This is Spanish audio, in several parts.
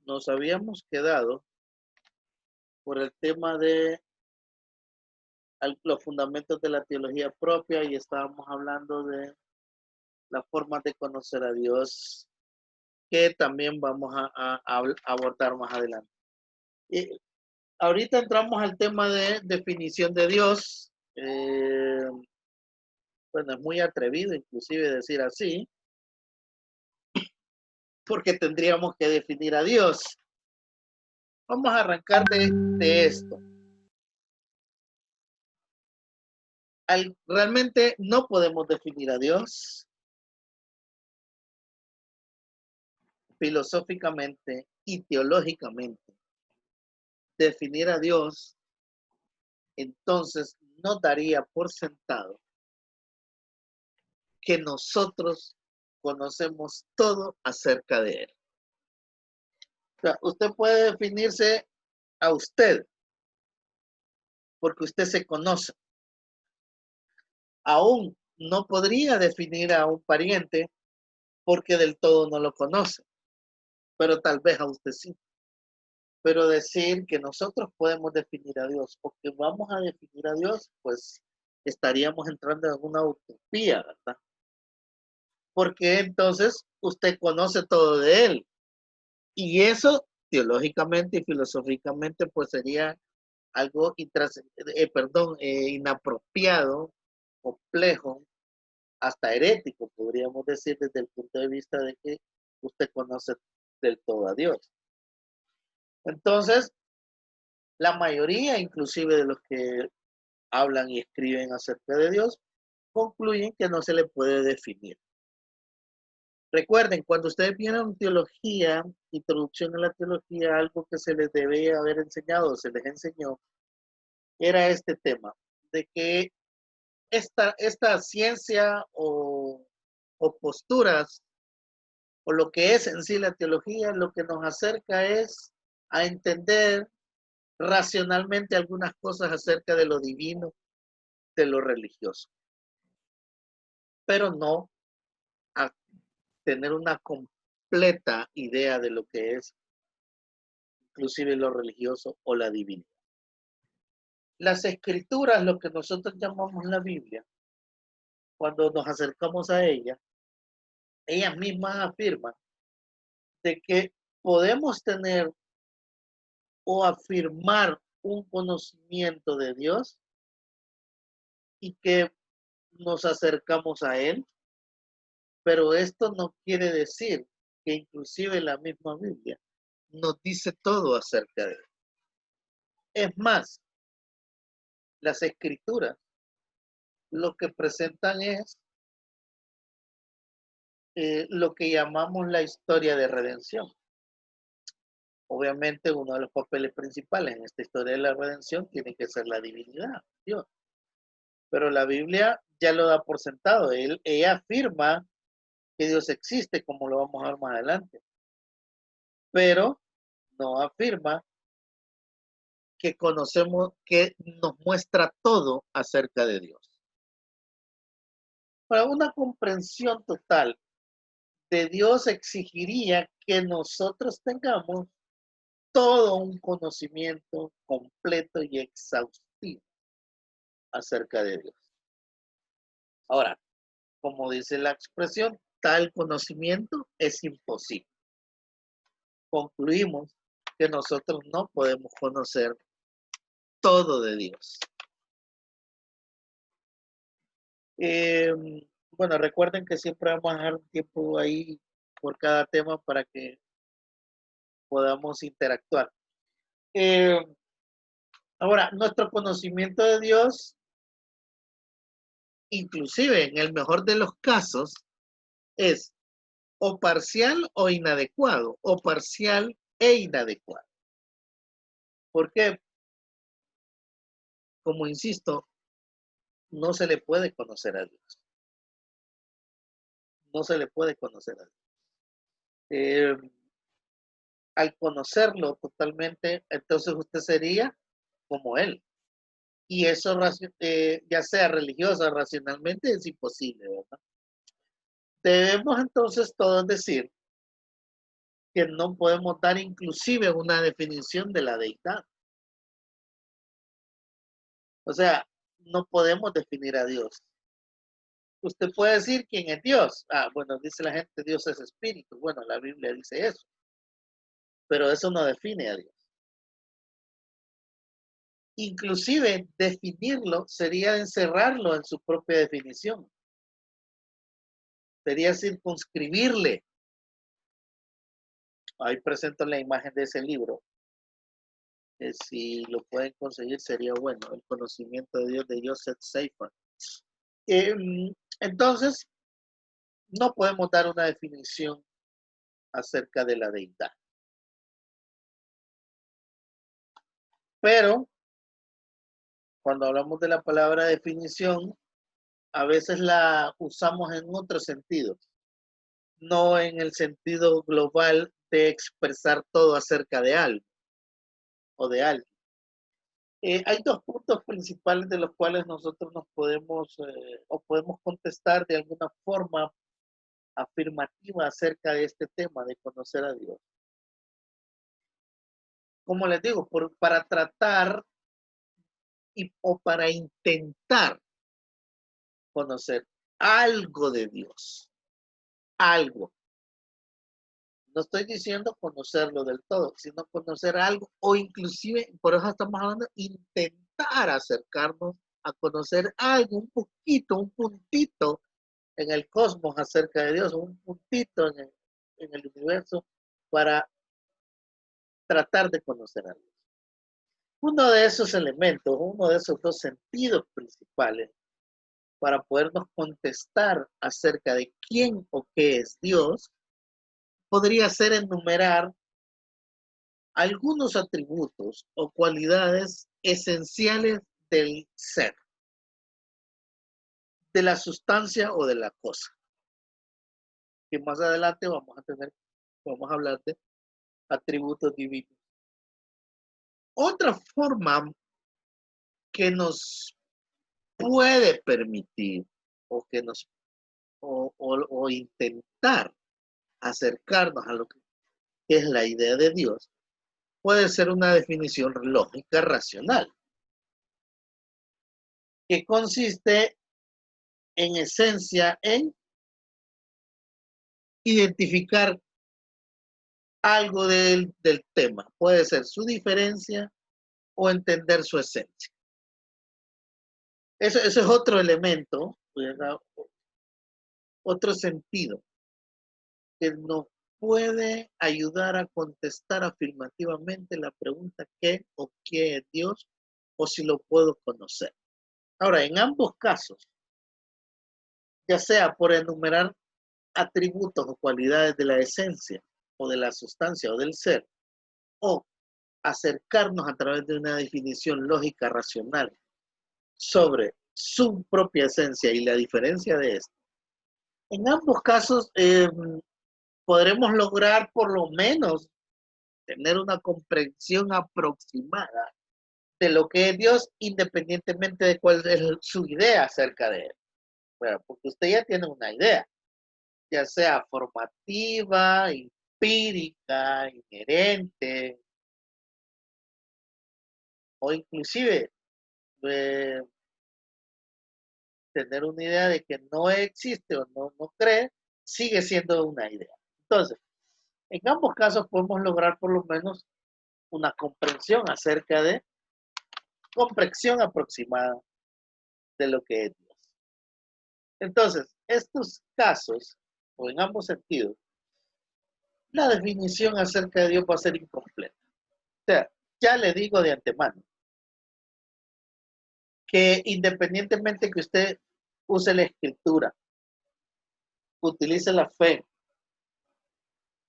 Nos habíamos quedado por el tema de los fundamentos de la teología propia y estábamos hablando de las formas de conocer a Dios que también vamos a abordar más adelante. Y ahorita entramos al tema de definición de Dios. Bueno, es muy atrevido inclusive decir así, porque tendríamos que definir a Dios. Vamos a arrancar de esto. Realmente no podemos definir a Dios filosóficamente y teológicamente. Definir a Dios, entonces, nos daría por sentado que nosotros conocemos todo acerca de Él. O sea, usted puede definirse a usted porque usted se conoce. Aún no podría definir a un pariente porque del todo no lo conoce, pero tal vez a usted sí. Pero decir que nosotros podemos definir a Dios o que vamos a definir a Dios, pues estaríamos entrando en una utopía, ¿verdad? Porque entonces usted conoce todo de Él. Y eso, teológicamente y filosóficamente, pues sería algo inapropiado, complejo, hasta herético, podríamos decir, desde el punto de vista de que usted conoce del todo a Dios. Entonces, la mayoría, inclusive de los que hablan y escriben acerca de Dios, concluyen que no se le puede definir. Recuerden, cuando ustedes vieron teología, introducción a la teología, algo que se les debe haber enseñado, se les enseñó, era este tema, de que esta ciencia o posturas, o lo que es en sí la teología, lo que nos acerca es a entender racionalmente algunas cosas acerca de lo divino, de lo religioso, pero no a tener una completa idea de lo que es inclusive lo religioso o la divinidad. Las escrituras, lo que nosotros llamamos la Biblia, cuando nos acercamos a ella, ellas mismas afirman de que podemos tener o afirmar un conocimiento de Dios y que nos acercamos a Él, pero esto no quiere decir que inclusive la misma Biblia nos dice todo acerca de Él. Es más, las escrituras lo que presentan es lo que llamamos la historia de redención. Obviamente uno de los papeles principales en esta historia de la redención tiene que ser la divinidad, Dios. Pero la Biblia ya lo da por sentado. Ella afirma que Dios existe, como lo vamos a ver más adelante. Pero no afirma que conocemos, que nos muestra todo acerca de Dios. Para una comprensión total de Dios exigiría que nosotros tengamos todo un conocimiento completo y exhaustivo acerca de Dios. Ahora, como dice la expresión, tal conocimiento es imposible. Concluimos que nosotros no podemos conocer todo de Dios. Eh, bueno, recuerden que siempre vamos a dejar un tiempo ahí por cada tema para que podamos interactuar. Eh, Ahora, nuestro conocimiento de Dios, inclusive en el mejor de los casos, es o parcial o inadecuado, o parcial e inadecuado. ¿Por qué? Como insisto, no se le puede conocer a Dios. No se le puede conocer a Dios. Eh, Al conocerlo totalmente, entonces usted sería como Él. Y eso, ya sea religiosa o racionalmente, es imposible, ¿verdad? Debemos entonces todos decir que no podemos dar inclusive una definición de la deidad. O sea, no podemos definir a Dios. Usted puede decir quién es Dios. Ah, bueno, dice la gente, Dios es espíritu. Bueno, la Biblia dice eso, pero eso no define a Dios. Inclusive definirlo sería encerrarlo en su propia definición. Sería circunscribirle. Ahí presento la imagen de ese libro. Si lo pueden conseguir sería bueno. El conocimiento de Dios de Joseph Seifer. Entonces, no podemos dar una definición acerca de la deidad. Pero, cuando hablamos de la palabra definición, a veces la usamos en otro sentido, no en el sentido global de expresar todo acerca de algo o de alguien. Hay dos puntos principales de los cuales nosotros nos podemos o podemos contestar de alguna forma afirmativa acerca de este tema de conocer a Dios. Como les digo, para tratar o para intentar conocer algo de Dios, algo. No estoy diciendo conocerlo del todo, sino conocer algo o inclusive, por eso estamos hablando, intentar acercarnos a conocer algo, un poquito, un puntito en el cosmos acerca de Dios, un puntito en el universo para tratar de conocer a Dios. Uno de esos elementos, uno de esos dos sentidos principales para podernos contestar acerca de quién o qué es Dios, podría ser enumerar algunos atributos o cualidades esenciales del ser, de la sustancia o de la cosa. Que más adelante vamos a hablar de atributos divinos. Otra forma que nos puede permitir o que nos o intentar acercarnos a lo que es la idea de Dios puede ser una definición lógica racional, que consiste en esencia en identificar algo del tema. Puede ser su diferencia o entender su esencia. Eso es otro elemento, ¿verdad? Otro sentido que nos puede ayudar a contestar afirmativamente la pregunta ¿qué o qué es Dios? O si lo puedo conocer. Ahora, en ambos casos, ya sea por enumerar atributos o cualidades de la esencia o de la sustancia o del ser, o acercarnos a través de una definición lógica racional sobre su propia esencia y la diferencia de esta. En ambos casos podremos lograr por lo menos tener una comprensión aproximada de lo que es Dios, independientemente de cuál es su idea acerca de él. Bueno, porque usted ya tiene una idea, ya sea formativa, empírica, inherente, o inclusive tener una idea de que no existe o no cree, sigue siendo una idea. Entonces, en ambos casos podemos lograr por lo menos una comprensión comprensión aproximada de lo que es Dios. Entonces, estos casos, o en ambos sentidos, la definición acerca de Dios va a ser incompleta. O sea, ya le digo de antemano que independientemente que usted use la escritura, utilice la fe,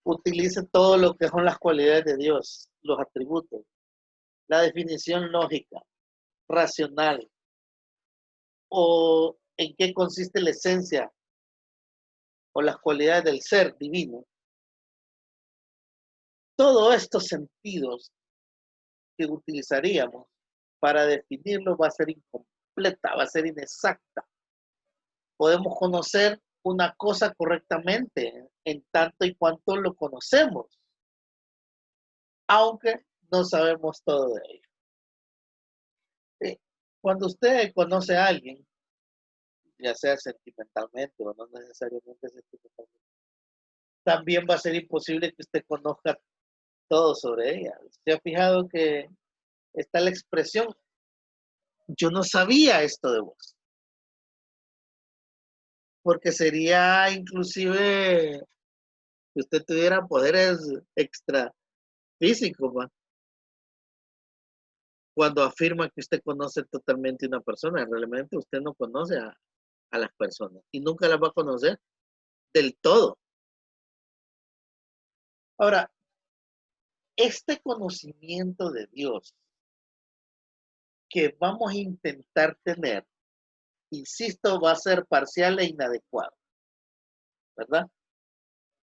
utilice todo lo que son las cualidades de Dios, los atributos, la definición lógica, racional, o en qué consiste la esencia o las cualidades del ser divino. Todos estos sentidos que utilizaríamos para definirlo va a ser incompleta, va a ser inexacta. Podemos conocer una cosa correctamente en tanto y cuanto lo conocemos, aunque no sabemos todo de ello. Cuando usted conoce a alguien, ya sea sentimentalmente o no necesariamente sentimentalmente, también va a ser imposible que usted conozca todo sobre ella. ¿Se ha fijado que está la expresión? Yo no sabía esto de vos, porque sería inclusive que usted tuviera poderes extra físicos, ¿va? Cuando afirma que usted conoce totalmente a una persona, realmente usted no conoce a las personas y nunca las va a conocer del todo. Ahora, este conocimiento de Dios que vamos a intentar tener, insisto, va a ser parcial e inadecuado, ¿verdad?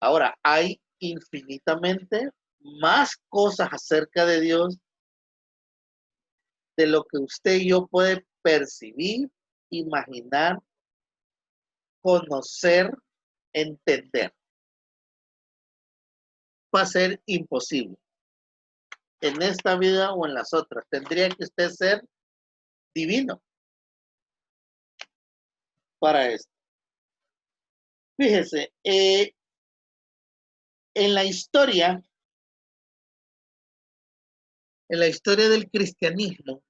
Ahora, hay infinitamente más cosas acerca de Dios de lo que usted y yo puede percibir, imaginar, conocer, entender. Va a ser imposible en esta vida o en las otras. Tendría que usted ser divino para esto. Fíjese, en la historia, en la historia del cristianismo,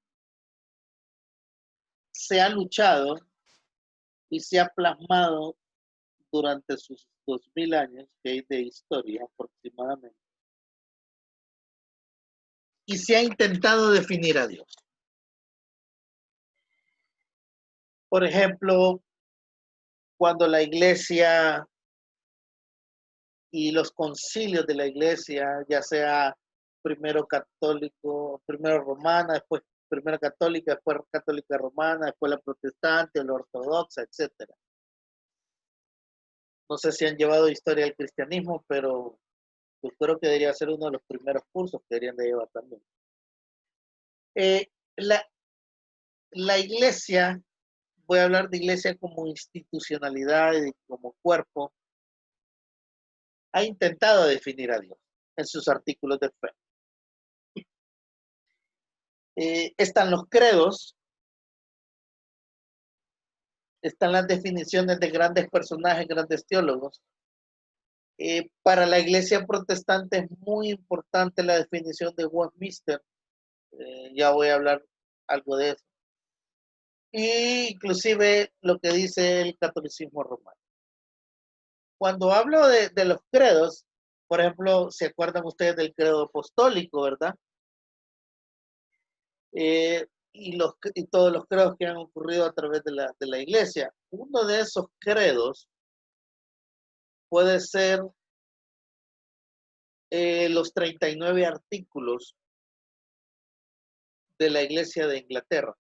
se ha luchado y se ha plasmado durante sus 2000 años que hay de historia aproximadamente, y se ha intentado definir a Dios. Por ejemplo, cuando la iglesia y los concilios de la iglesia, ya sea primero católico, primero romana, después primero católica, después católica romana, después la protestante, la ortodoxa, etcétera. No sé si han llevado historia del cristianismo, pero yo creo que debería ser uno de los primeros cursos que deberían de llevar también. Eh, la, la iglesia, voy a hablar de iglesia como institucionalidad y como cuerpo, ha intentado definir a Dios en sus artículos de fe. Están los credos, están las definiciones de grandes personajes, grandes teólogos. Para la iglesia protestante es muy importante la definición de Westminster. Ya voy a hablar algo de eso. Y inclusive lo que dice el catolicismo romano. Cuando hablo de los credos, por ejemplo, ¿se acuerdan ustedes del credo apostólico, verdad? Y todos los credos que han ocurrido a través de la iglesia. Uno de esos credos puede ser los 39 artículos de la iglesia de Inglaterra.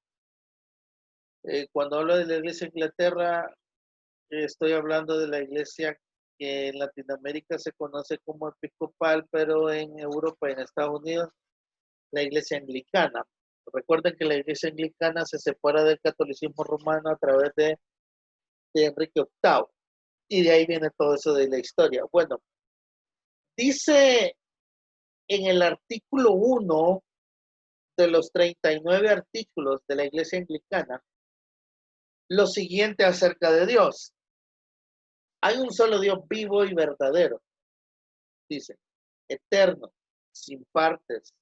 Cuando hablo de la iglesia de Inglaterra, estoy hablando de la iglesia que en Latinoamérica se conoce como episcopal, pero en Europa y en Estados Unidos, la iglesia anglicana. Recuerden que la iglesia anglicana se separa del catolicismo romano a través de Enrique VIII, y de ahí viene todo eso de la historia. Bueno, dice en el artículo 1 de los 39 artículos de la iglesia anglicana lo siguiente acerca de Dios. Hay un solo Dios vivo y verdadero, dice, eterno, sin partes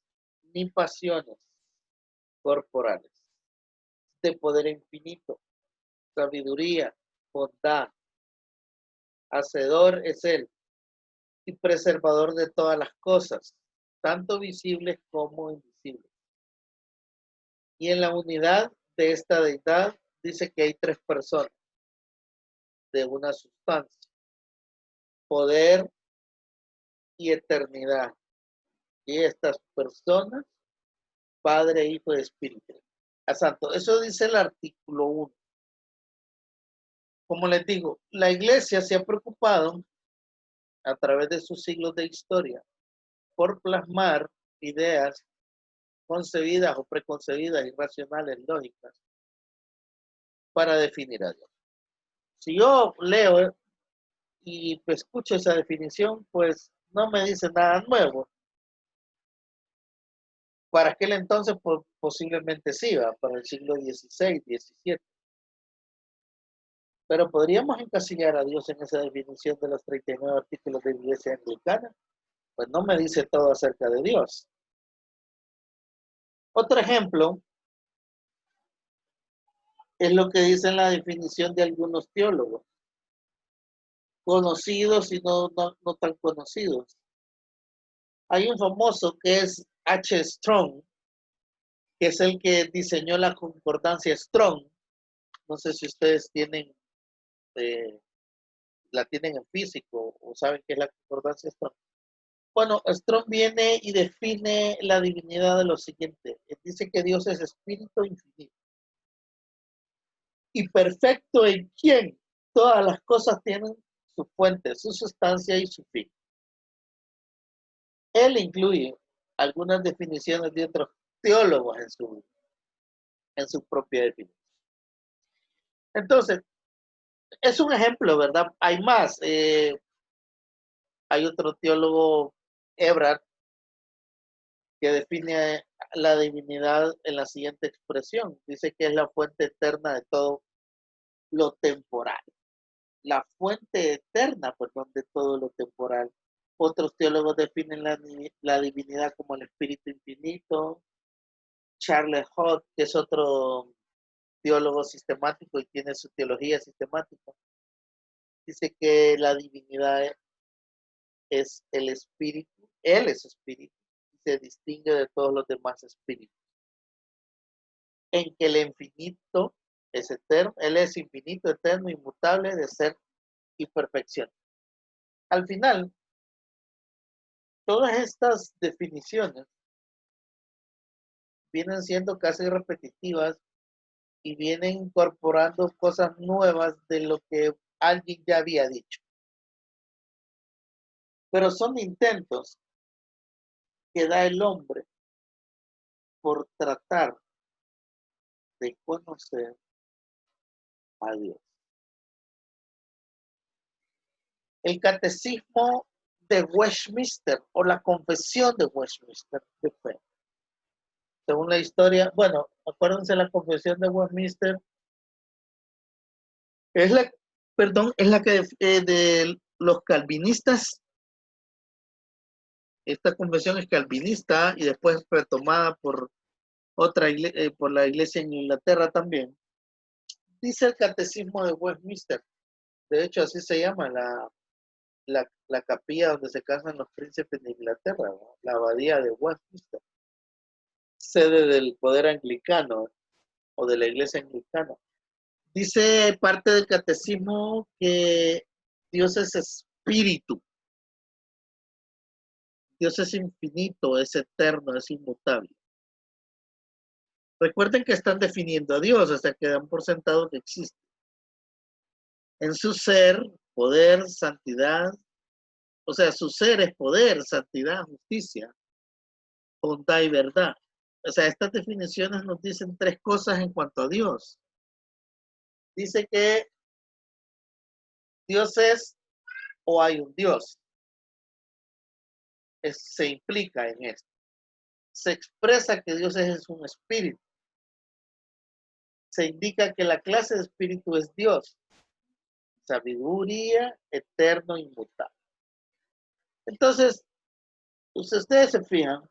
ni pasiones corporales, de poder infinito, sabiduría, bondad, hacedor es Él y preservador de todas las cosas, tanto visibles como invisibles. Y en la unidad de esta deidad dice que hay tres personas de una sustancia, poder y eternidad. Y estas personas, Padre, Hijo y Espíritu Santo. Eso dice el artículo 1. Como les digo, la iglesia se ha preocupado a través de sus siglos de historia por plasmar ideas concebidas o preconcebidas, irracionales, lógicas, para definir a Dios. Si yo leo y escucho esa definición, pues no me dice nada nuevo. Para aquel entonces posiblemente sí, ¿va? Para el siglo XVI, XVII. Pero podríamos encasillar a Dios en esa definición de los 39 artículos de la Iglesia Anglicana. Pues no me dice todo acerca de Dios. Otro ejemplo es lo que dice en la definición de algunos teólogos, conocidos y no tan conocidos. Hay un famoso que es H. Strong, que es el que diseñó la concordancia Strong. No sé si ustedes eh, la tienen en físico o saben qué es la concordancia Strong. Bueno, Strong viene y define la divinidad de lo siguiente. Dice que Dios es espíritu infinito y perfecto en quien todas las cosas tienen su fuente, su sustancia y su fin. Él incluye algunas definiciones de otros teólogos en su propia definición. Entonces, es un ejemplo, ¿verdad? Hay más. Hay otro teólogo, Ebrard, que define la divinidad en la siguiente expresión. Dice que es la fuente eterna de todo lo temporal. La fuente eterna, perdón, de todo lo temporal. Otros teólogos definen la divinidad como el espíritu infinito. Charles Hodge, que es otro teólogo sistemático y tiene su teología sistemática, dice que la divinidad es el espíritu, él es espíritu, y se distingue de todos los demás espíritus, en que el infinito es eterno, él es infinito, eterno, inmutable, de ser y perfección. Al final, todas estas definiciones vienen siendo casi repetitivas y vienen incorporando cosas nuevas de lo que alguien ya había dicho. Pero son intentos que da el hombre por tratar de conocer a Dios. El catecismo de Westminster o la confesión de Westminster de fe. Según la historia, bueno, acuérdense, la confesión de Westminster es la, perdón, es la que de los calvinistas. Esta confesión es calvinista y después retomada por por la iglesia en Inglaterra también. Dice el catecismo de Westminster, de hecho así se llama la capilla donde se casan los príncipes de Inglaterra, ¿no? La abadía de Westminster, sede del poder anglicano o de la iglesia anglicana. Dice parte del catecismo que Dios es espíritu, Dios es infinito, es eterno, es inmutable. Recuerden que están definiendo a Dios, hasta que dan por sentado que existe. En su ser, poder, santidad, o sea, su ser es poder, santidad, justicia, bondad y verdad. O sea, estas definiciones nos dicen tres cosas en cuanto a Dios. Dice que Dios es o hay un Dios. Se implica en esto. Se expresa que Dios es un espíritu. Se indica que la clase de espíritu es Dios. Sabiduría, eterno, inmutable. Entonces, si ustedes se fijan,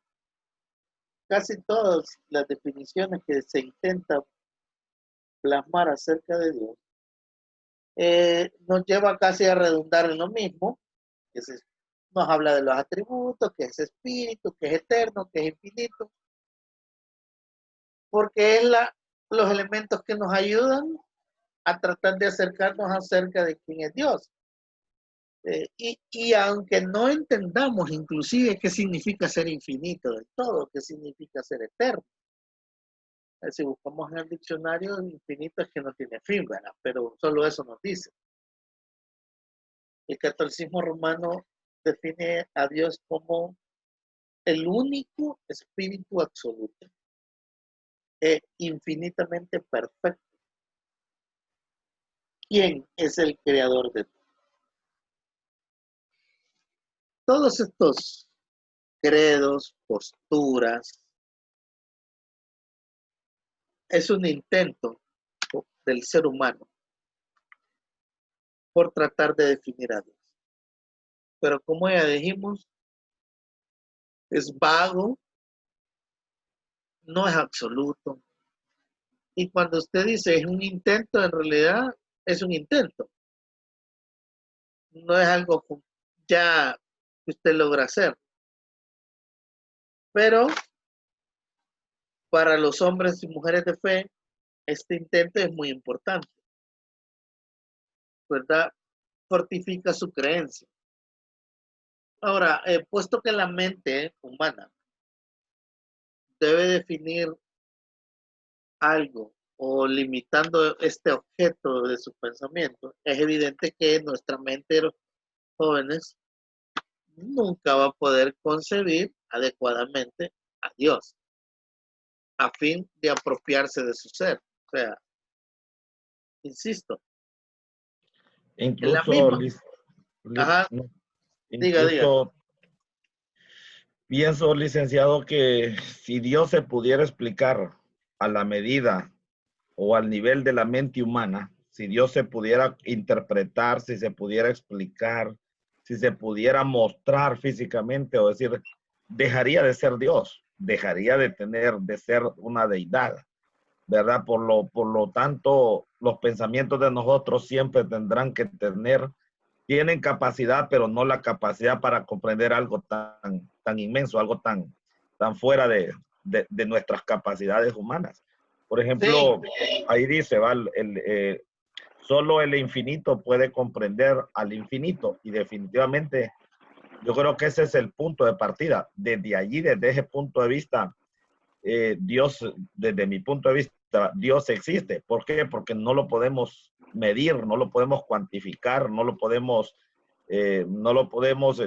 casi todas las definiciones que se intentan plasmar acerca de Dios nos lleva casi a redundar en lo mismo, que nos habla de los atributos, que es espíritu, que es eterno, que es infinito, porque es los elementos que nos ayudan a tratar de acercarnos acerca de quién es Dios. Y aunque no entendamos inclusive qué significa ser infinito del todo, qué significa ser eterno, si buscamos en el diccionario, infinito es que no tiene fin, ¿verdad? Pero solo eso nos dice. El catolicismo romano define a Dios como el único espíritu absoluto e infinitamente perfecto. ¿Quién es el creador de todo? Todos estos credos, posturas, es un intento del ser humano por tratar de definir a Dios. Pero como ya dijimos, es vago, no es absoluto. Y cuando usted dice es un intento, en realidad es un intento. No es algo ya que usted logra hacer. Pero para los hombres y mujeres de fe, este intento es muy importante, ¿verdad? Fortifica su creencia. Ahora, puesto que la mente humana debe definir algo o limitando este objeto de su pensamiento, es evidente que nuestra mente de los jóvenes nunca va a poder concebir adecuadamente a Dios a fin de apropiarse de su ser. O sea, insisto, en la Incluso, misma, ajá, no, diga. incluso pienso, licenciado, que si Dios se pudiera explicar a la medida o al nivel de la mente humana, si Dios se pudiera interpretar, si se pudiera explicar, si se pudiera mostrar físicamente o decir, dejaría de ser Dios, dejaría de ser una deidad, ¿verdad? Por lo tanto, los pensamientos de nosotros siempre tendrán que tienen capacidad, pero no la capacidad para comprender algo tan inmenso, algo tan fuera de nuestras capacidades humanas. Por Sí, ejemplo, ahí dice, ¿va? Solo el infinito puede comprender al infinito y definitivamente yo creo que ese es el punto de partida. Desde allí, desde ese punto de vista, Dios, desde mi punto de vista, Dios existe. ¿Por qué? Porque no lo podemos medir, no lo podemos cuantificar, no lo podemos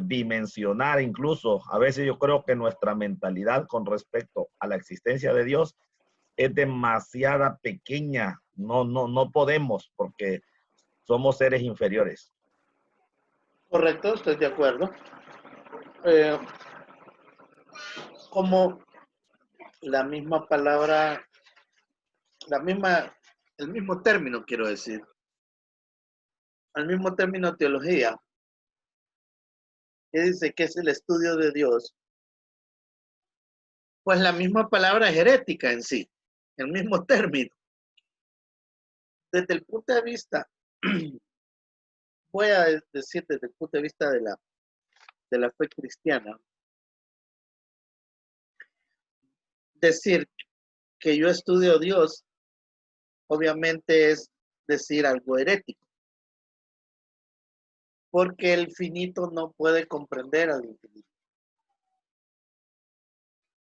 dimensionar incluso. A veces yo creo que nuestra mentalidad con respecto a la existencia de Dios es demasiada pequeña. No podemos porque somos seres inferiores. correcto, estoy de acuerdo. Eh, como la misma palabra, la misma, el mismo término, quiero decir, el mismo término teología, que dice que es el estudio de Dios, pues la misma palabra es herética en sí, el mismo término. Desde el punto de vista, voy a decir desde el punto de vista de la fe cristiana, decir que yo estudio a Dios, obviamente es decir algo herético, porque el finito no puede comprender al infinito.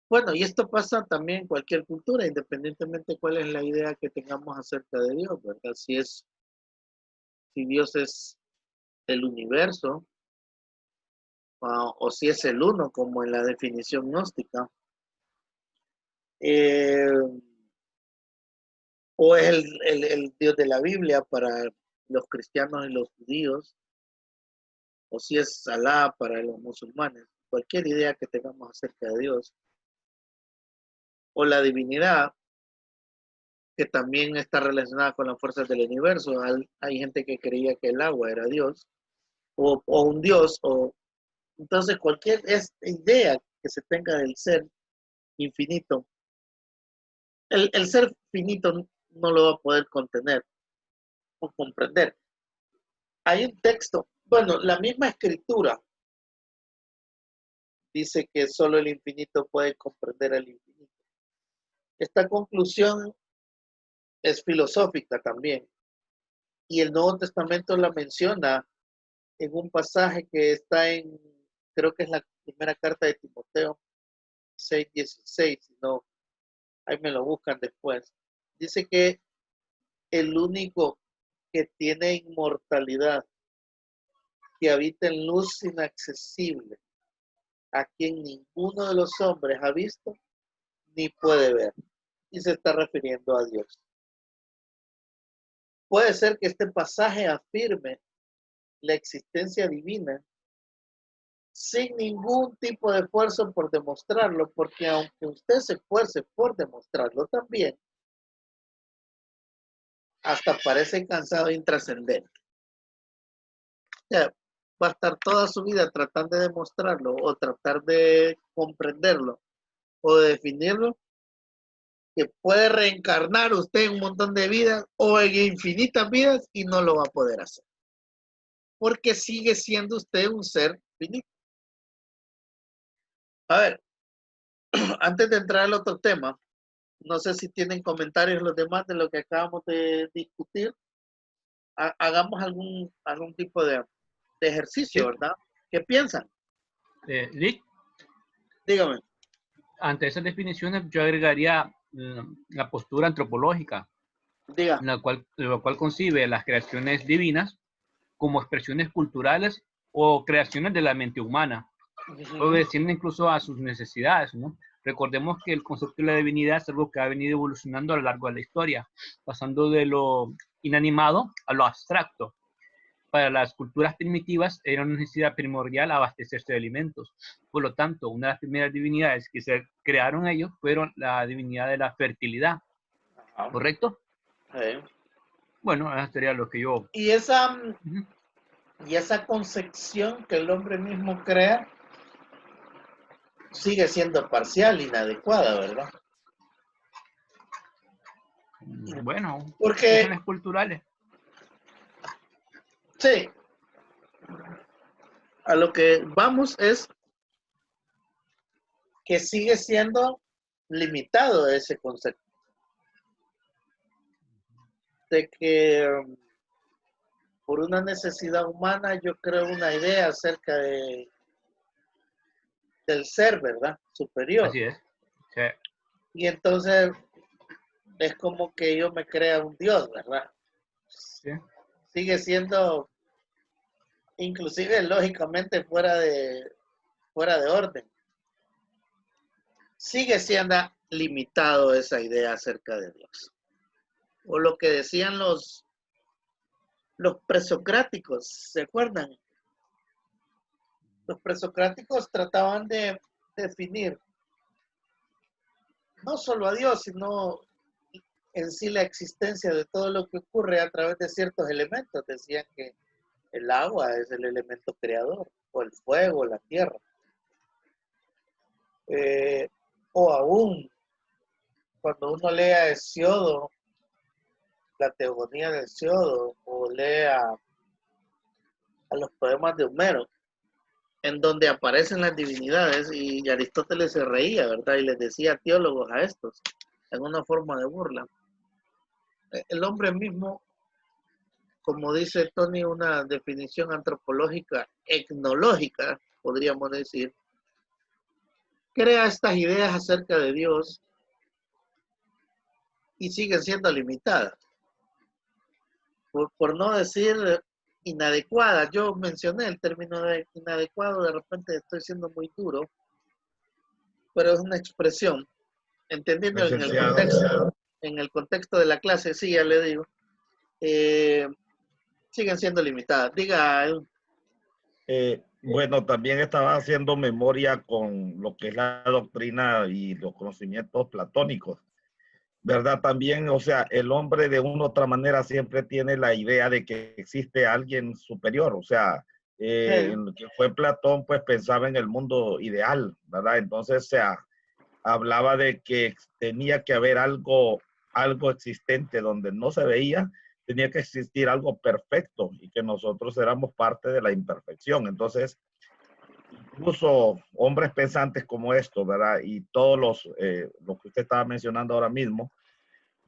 Bueno, y esto pasa también en cualquier cultura, independientemente de cuál es la idea que tengamos acerca de Dios, ¿verdad? Si Dios es el universo, o si es el uno, como en la definición gnóstica, eh, o es el Dios de la Biblia para los cristianos y los judíos, o si es Alá para los musulmanes, cualquier idea que tengamos acerca de Dios, o la divinidad, que también está relacionada con las fuerzas del universo. Hay gente que creía que el agua era Dios, o un Dios, entonces cualquier idea que se tenga del ser infinito, el ser finito no lo va a poder contener o comprender. Hay un texto, bueno, la misma escritura dice que solo el infinito puede comprender al infinito. Esta conclusión es filosófica también, y el Nuevo Testamento la menciona en un pasaje que está creo que es la primera carta de Timoteo 6:16, si no, ahí me lo buscan después. Dice que el único que tiene inmortalidad, que habita en luz inaccesible, a quien ninguno de los hombres ha visto ni puede ver. Y se está refiriendo a Dios. Puede ser que este pasaje afirme la existencia divina sin ningún tipo de esfuerzo por demostrarlo, porque aunque usted se esfuerce por demostrarlo también, hasta parece cansado e intrascendente. O sea, va a estar toda su vida tratando de demostrarlo o tratar de comprenderlo o de definirlo, que puede reencarnar usted en un montón de vidas o en infinitas vidas y no lo va a poder hacer. Porque sigue siendo usted un ser finito. A ver, antes de entrar al otro tema, no sé si tienen comentarios los demás de lo que acabamos de discutir. Hagamos algún tipo de ejercicio, Sí. ¿verdad? ¿Qué piensan? Lick, Dígame. ante esas definiciones yo agregaría la postura antropológica, Diga. lo cual concibe las creaciones divinas como expresiones culturales o creaciones de la mente humana, obedeciendo incluso a sus necesidades, ¿no? Recordemos que el concepto de la divinidad es algo que ha venido evolucionando a lo largo de la historia, pasando de lo inanimado a lo abstracto. Para las culturas primitivas era una necesidad primordial abastecerse de alimentos. Por lo tanto, una de las primeras divinidades que se crearon ellos fueron la divinidad de la fertilidad. Ajá. ¿Correcto? Sí. Bueno, eso sería lo que yo... Y esa concepción que el hombre mismo crea sigue siendo parcial, inadecuada, ¿verdad? Bueno, Porque, cuestiones culturales. sí, a lo que vamos es que sigue siendo limitado ese concepto. De que por una necesidad humana yo creo una idea acerca del ser, ¿verdad? Superior. Así es. Sí. Y entonces es como que yo me crea un Dios, ¿verdad? Sí. Sigue siendo, inclusive lógicamente, fuera de orden. Sigue siendo limitado esa idea acerca de Dios. O lo que decían los presocráticos, ¿se acuerdan? Los presocráticos trataban de definir no solo a Dios, sino en sí la existencia de todo lo que ocurre a través de ciertos elementos. Decían que el agua es el elemento creador, o el fuego, la tierra. O aún, cuando uno lea Hesiodo, la teogonía de Hesiodo, o lea a los poemas de Homero, en donde aparecen las divinidades, y Aristóteles se reía, ¿verdad? Y les decía teólogos a estos, en una forma de burla. El hombre mismo, como dice Tony, una definición antropológica, etnológica, podríamos decir, crea estas ideas acerca de Dios y siguen siendo limitadas. Por no decir inadecuadas. Yo mencioné el término de inadecuado, de repente estoy siendo muy duro, pero es una expresión, entendiendo en el contexto de la clase, sí, ya le digo, siguen siendo limitadas. Diga. Bueno, también estaba haciendo memoria con lo que es la doctrina y los conocimientos platónicos, ¿verdad? También, o sea, el hombre de una u otra manera siempre tiene la idea de que existe alguien superior, o sea, en lo que fue Platón, pues pensaba en el mundo ideal, ¿verdad? Entonces, o sea, hablaba de que tenía que haber algo existente donde no se veía, tenía que existir algo perfecto y que nosotros éramos parte de la imperfección. Entonces, incluso hombres pensantes como estos, ¿verdad? Y todos los que usted estaba mencionando ahora mismo,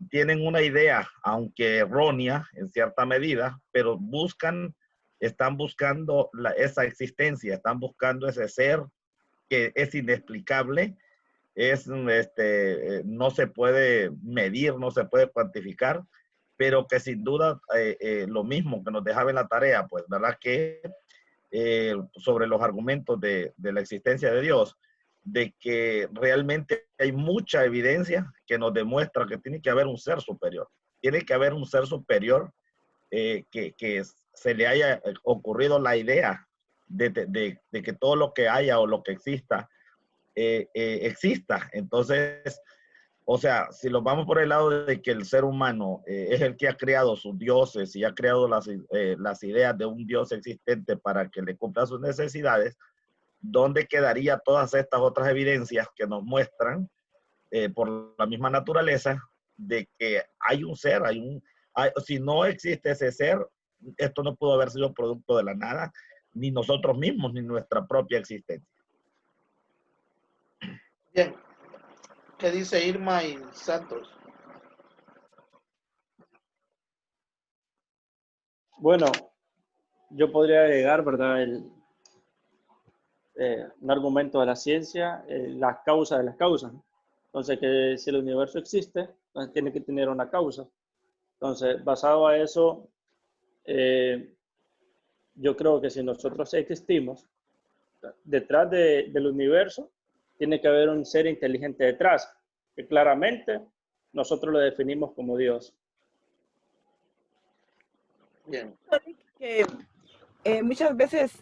tienen una idea, aunque errónea en cierta medida, pero están buscando esa existencia, están buscando ese ser que es inexplicable, no se puede medir, no se puede cuantificar, pero que sin duda lo mismo que nos dejaba en la tarea, pues, ¿verdad? Que sobre los argumentos de la existencia de Dios, de que realmente hay mucha evidencia que nos demuestra que tiene que haber un ser superior. Tiene que haber un ser superior que se le haya ocurrido la idea de que todo lo que haya o lo que exista exista. Entonces, O sea, si lo vamos por el lado de que el ser humano es el que ha creado sus dioses y ha creado las ideas de un dios existente para que le cumpla sus necesidades, ¿dónde quedaría todas estas otras evidencias que nos muestran por la misma naturaleza de que hay un ser, si no existe ese ser, esto no pudo haber sido producto de la nada, ni nosotros mismos, ni nuestra propia existencia? Bien, ¿qué dice Irma y Santos? Bueno, yo podría agregar, ¿verdad? Un argumento de la ciencia, las causas de las causas. Entonces, que si el universo existe, entonces tiene que tener una causa. Entonces, basado a eso, yo creo que si nosotros existimos, detrás del universo, tiene que haber un ser inteligente detrás, que claramente nosotros lo definimos como Dios. Bien. Que muchas veces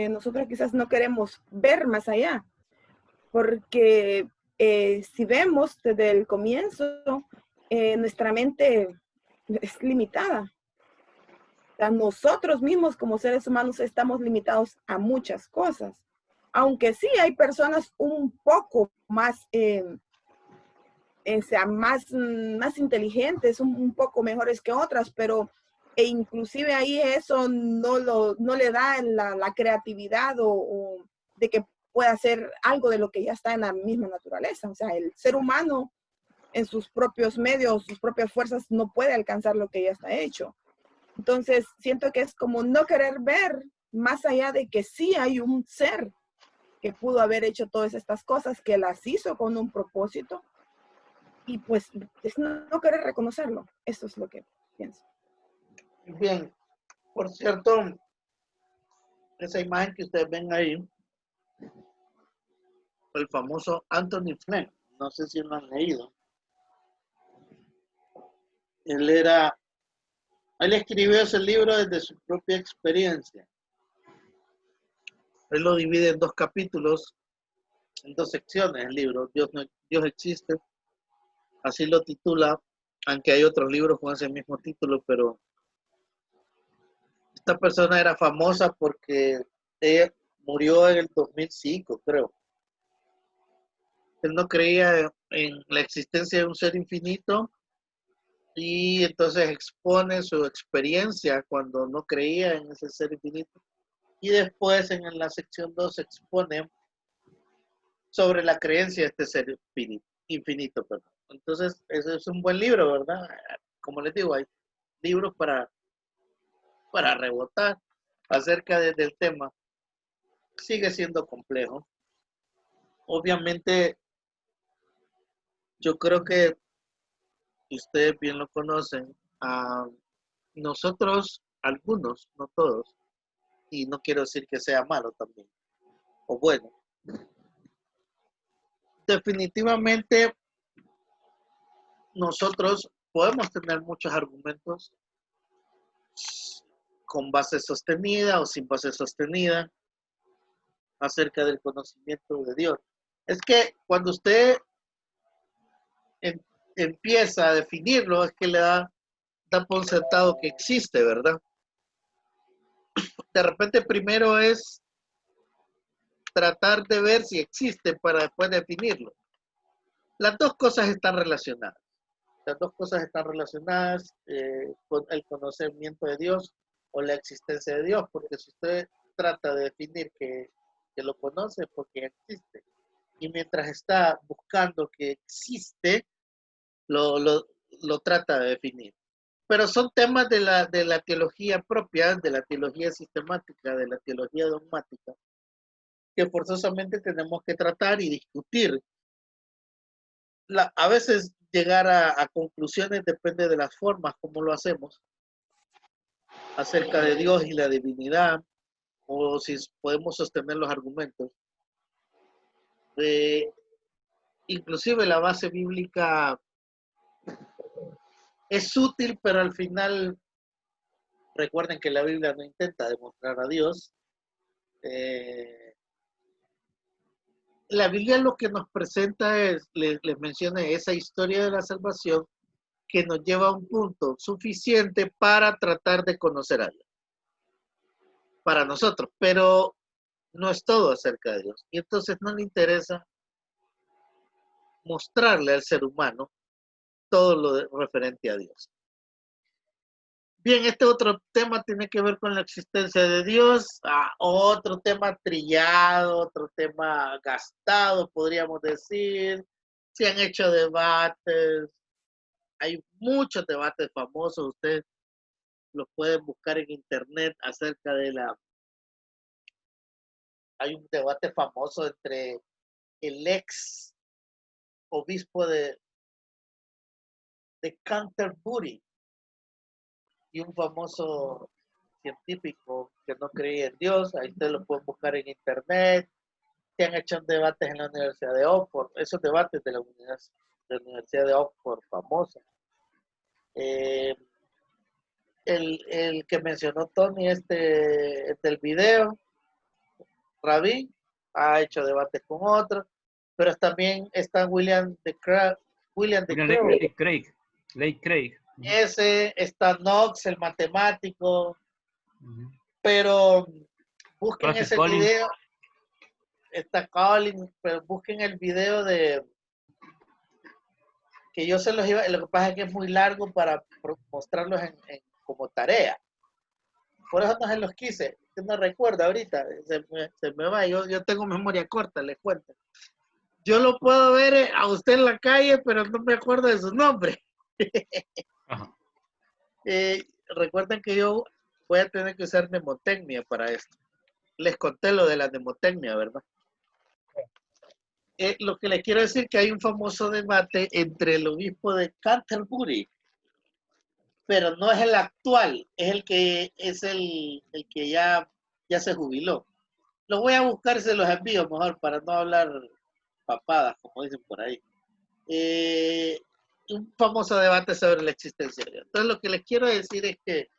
nosotros quizás no queremos ver más allá, porque si vemos desde el comienzo, nuestra mente es limitada. O sea, nosotros mismos como seres humanos estamos limitados a muchas cosas, aunque sí hay personas un poco más, más inteligentes, un poco mejores que otras, pero inclusive ahí eso no le da la creatividad o de que pueda hacer algo de lo que ya está en la misma naturaleza. O sea, el ser humano en sus propios medios, sus propias fuerzas, no puede alcanzar lo que ya está hecho. Entonces, siento que es como no querer ver más allá de que sí hay un ser que pudo haber hecho todas estas cosas, que las hizo con un propósito, y pues es no querer reconocerlo. Eso es lo que pienso. Bien, por cierto, esa imagen que ustedes ven ahí, el famoso Anthony Flynn, no sé si lo han leído. Él escribió ese libro desde su propia experiencia. Él lo divide en 2 capítulos, en 2 secciones el libro, Dios existe, así lo titula, aunque hay otros libros con ese mismo título, pero esta persona era famosa porque ella murió en el 2005, creo. Él no creía en la existencia de un ser infinito y entonces expone su experiencia cuando no creía en ese ser infinito. Y después en la sección 2 expone sobre la creencia de este ser infinito. Perdón. Entonces, ese es un buen libro, ¿verdad? Como les digo, hay libros para rebotar acerca del tema. Sigue siendo complejo. Obviamente, yo creo que ustedes bien lo conocen. Nosotros, algunos, no todos, y no quiero decir que sea malo también, o bueno, definitivamente nosotros podemos tener muchos argumentos con base sostenida o sin base sostenida acerca del conocimiento de Dios. Es que cuando usted empieza a definirlo, es que le da por sentado que existe, ¿verdad? De repente primero es tratar de ver si existe para después definirlo. Las dos cosas están relacionadas. Las dos cosas están relacionadas con el conocimiento de Dios o la existencia de Dios, porque si usted trata de definir que lo conoce, porque existe. Y mientras está buscando que existe, lo trata de definir. Pero son temas de la teología propia, de la teología sistemática, de la teología dogmática, que forzosamente tenemos que tratar y discutir. A veces llegar a conclusiones depende de las formas, como lo hacemos, acerca de Dios y la divinidad, o si podemos sostener los argumentos. Inclusive la base bíblica es útil, pero al final, recuerden que la Biblia no intenta demostrar a Dios. la Biblia lo que nos presenta es, les mencioné, esa historia de la salvación que nos lleva a un punto suficiente para tratar de conocer a Dios, para nosotros, pero no es todo acerca de Dios. Y entonces no le interesa mostrarle al ser humano todo lo referente a Dios. Bien, este otro tema tiene que ver con la existencia de Dios, otro tema trillado, otro tema gastado, podríamos decir. Se han hecho debates, hay muchos debates famosos, ustedes los pueden buscar en internet acerca de hay un debate famoso entre el ex obispo de Canterbury y un famoso científico que no creía en Dios. Ahí ustedes lo pueden buscar en internet. Se han hecho debates en la Universidad de Oxford, esos debates de la Universidad de Oxford famosa. El que mencionó Tony del video, Rabin, ha hecho debates con otros, pero también está William de Craig. Lake Craig. Ese, está Knox, el matemático, pero busquen Francis ese Collins. video, está Collins, pero busquen el video que yo se los iba, lo que pasa es que es muy largo para mostrarlos como tarea. Por eso no se los quise, que no recuerdo ahorita, se me va, yo tengo memoria corta, les cuento. Yo lo puedo ver a usted en la calle, pero no me acuerdo de su nombre. Recuerden que yo voy a tener que usar mnemotecnia para esto. Les conté lo de la mnemotecnia, ¿verdad? Lo que les quiero decir que hay un famoso debate entre el obispo de Canterbury, pero no es el actual, es el que ya se jubiló. Lo voy a buscar y se los envío mejor para no hablar papadas, como dicen por ahí. Un famoso debate sobre la existencia de Dios. Entonces lo que les quiero decir es que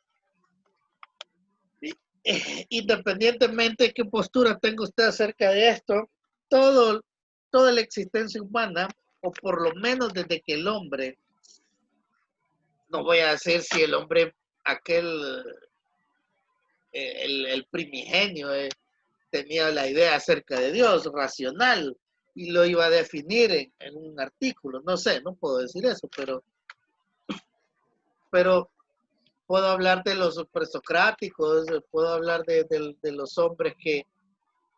independientemente de qué postura tenga usted acerca de esto, toda la existencia humana, o por lo menos desde que el hombre, no voy a decir si el hombre, el primigenio, tenía la idea acerca de Dios, racional, y lo iba a definir en un artículo, no sé, no puedo decir eso, pero puedo hablar de los presocráticos, puedo hablar de los hombres que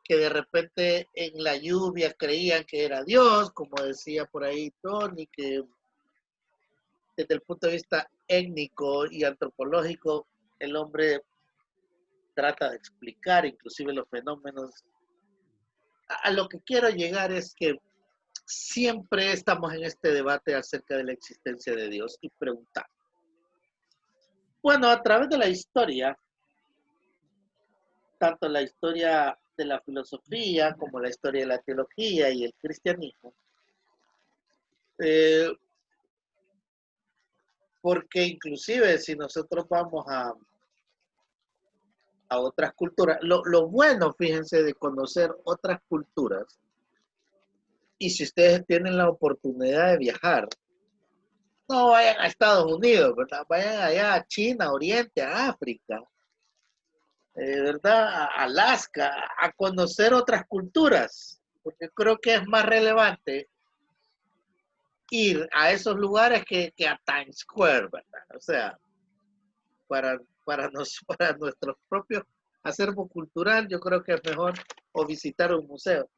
de repente en la lluvia creían que era Dios, como decía por ahí Tony, que desde el punto de vista étnico y antropológico, el hombre trata de explicar inclusive los fenómenos. A lo que quiero llegar es que siempre estamos en este debate acerca de la existencia de Dios y preguntar. Bueno, a través de la historia, tanto la historia de la filosofía como la historia de la teología y el cristianismo, porque inclusive si nosotros vamos a otras culturas, lo bueno, fíjense, de conocer otras culturas, y si ustedes tienen la oportunidad de viajar, no vayan a Estados Unidos, ¿verdad? Vayan allá a China, Oriente, a África, ¿verdad? A Alaska, a conocer otras culturas, porque creo que es más relevante ir a esos lugares que a Times Square, ¿verdad? O sea, para nuestro propio acervo cultural, yo creo que es mejor o visitar un museo.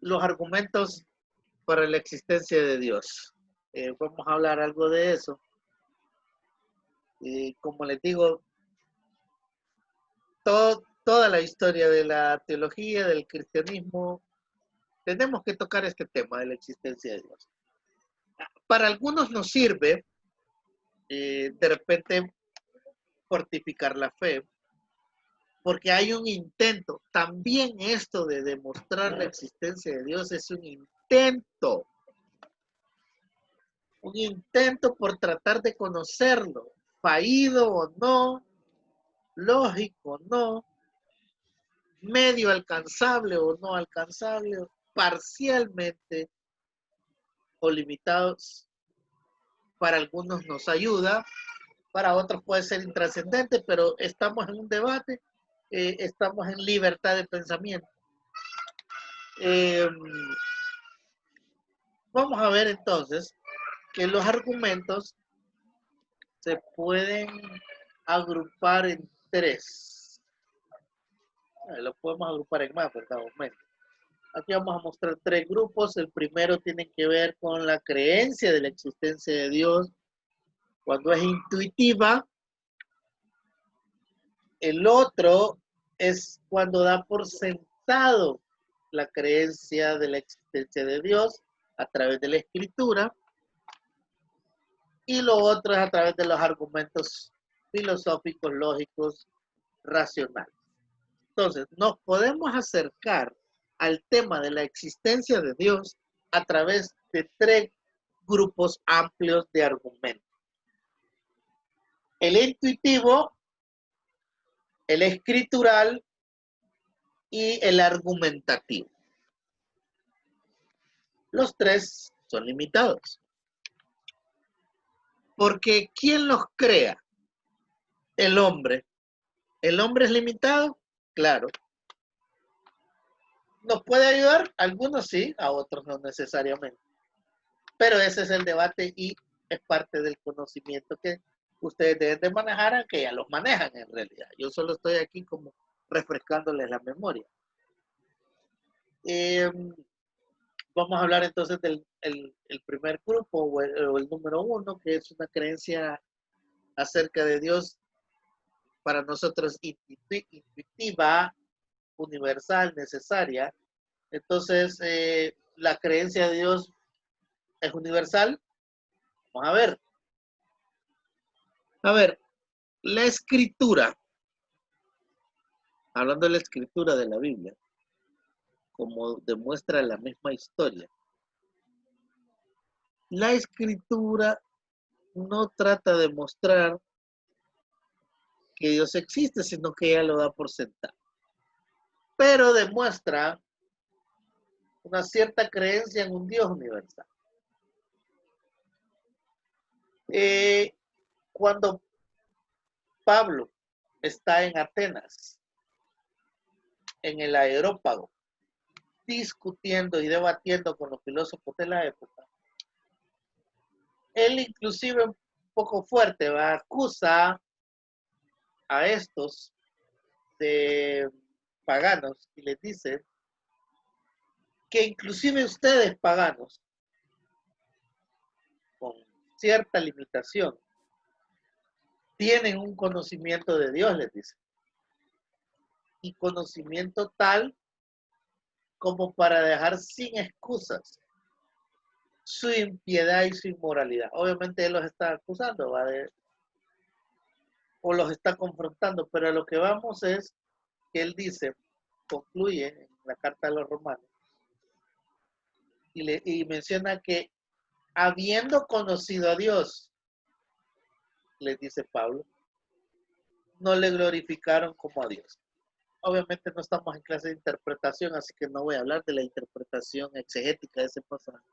Los argumentos para la existencia de Dios. Vamos a hablar algo de eso. Como les digo, toda la historia de la teología, del cristianismo, tenemos que tocar este tema de la existencia de Dios. Para algunos nos sirve, de repente, fortificar la fe, porque hay un intento. También esto de demostrar la existencia de Dios es un intento. Un intento por tratar de conocerlo, fallido o no, lógico o no, medio alcanzable o no alcanzable, parcialmente o limitados. Para algunos nos ayuda, para otros puede ser intrascendente, pero estamos en un debate, estamos en libertad de pensamiento. Vamos a ver entonces que los argumentos se pueden agrupar en tres. Lo podemos agrupar en más, ¿verdad? Aquí vamos a mostrar tres grupos. El primero tiene que ver con la creencia de la existencia de Dios cuando es intuitiva. El otro es cuando da por sentado la creencia de la existencia de Dios a través de la escritura. Y lo otro es a través de los argumentos filosóficos, lógicos, racionales. Entonces, nos podemos acercar al tema de la existencia de Dios a través de tres grupos amplios de argumentos. El intuitivo, el escritural y el argumentativo. Los tres son limitados. Porque ¿quién los crea? El hombre. ¿El hombre es limitado? Claro. ¿Nos puede ayudar? Algunos sí, a otros no necesariamente. Pero ese es el debate y es parte del conocimiento que ustedes deben de manejar, aunque ya los manejan en realidad. Yo solo estoy aquí como refrescándoles la memoria. Vamos a hablar entonces del el primer grupo o el número uno, que es una creencia acerca de Dios para nosotros intuitiva, universal, necesaria. Entonces, la creencia de Dios es universal. Vamos a ver. A ver, la escritura, hablando de la escritura de la Biblia, como demuestra la misma historia, la escritura no trata de mostrar que Dios existe, sino que ella lo da por sentado. Pero demuestra una cierta creencia en un Dios universal. Cuando Pablo está en Atenas, en el Areópago, discutiendo y debatiendo con los filósofos de la época, él inclusive un poco fuerte acusa a estos de paganos y les dice que inclusive ustedes paganos, con cierta limitación, tienen un conocimiento de Dios, les dice. Y conocimiento tal como para dejar sin excusas su impiedad y su inmoralidad. Obviamente él los está acusando, o los está confrontando, pero a lo que vamos es que él dice, concluye en la carta a los romanos, y menciona que habiendo conocido a Dios, les dice Pablo, no le glorificaron como a Dios. Obviamente no estamos en clase de interpretación, así que no voy a hablar de la interpretación exegética de ese pasaje.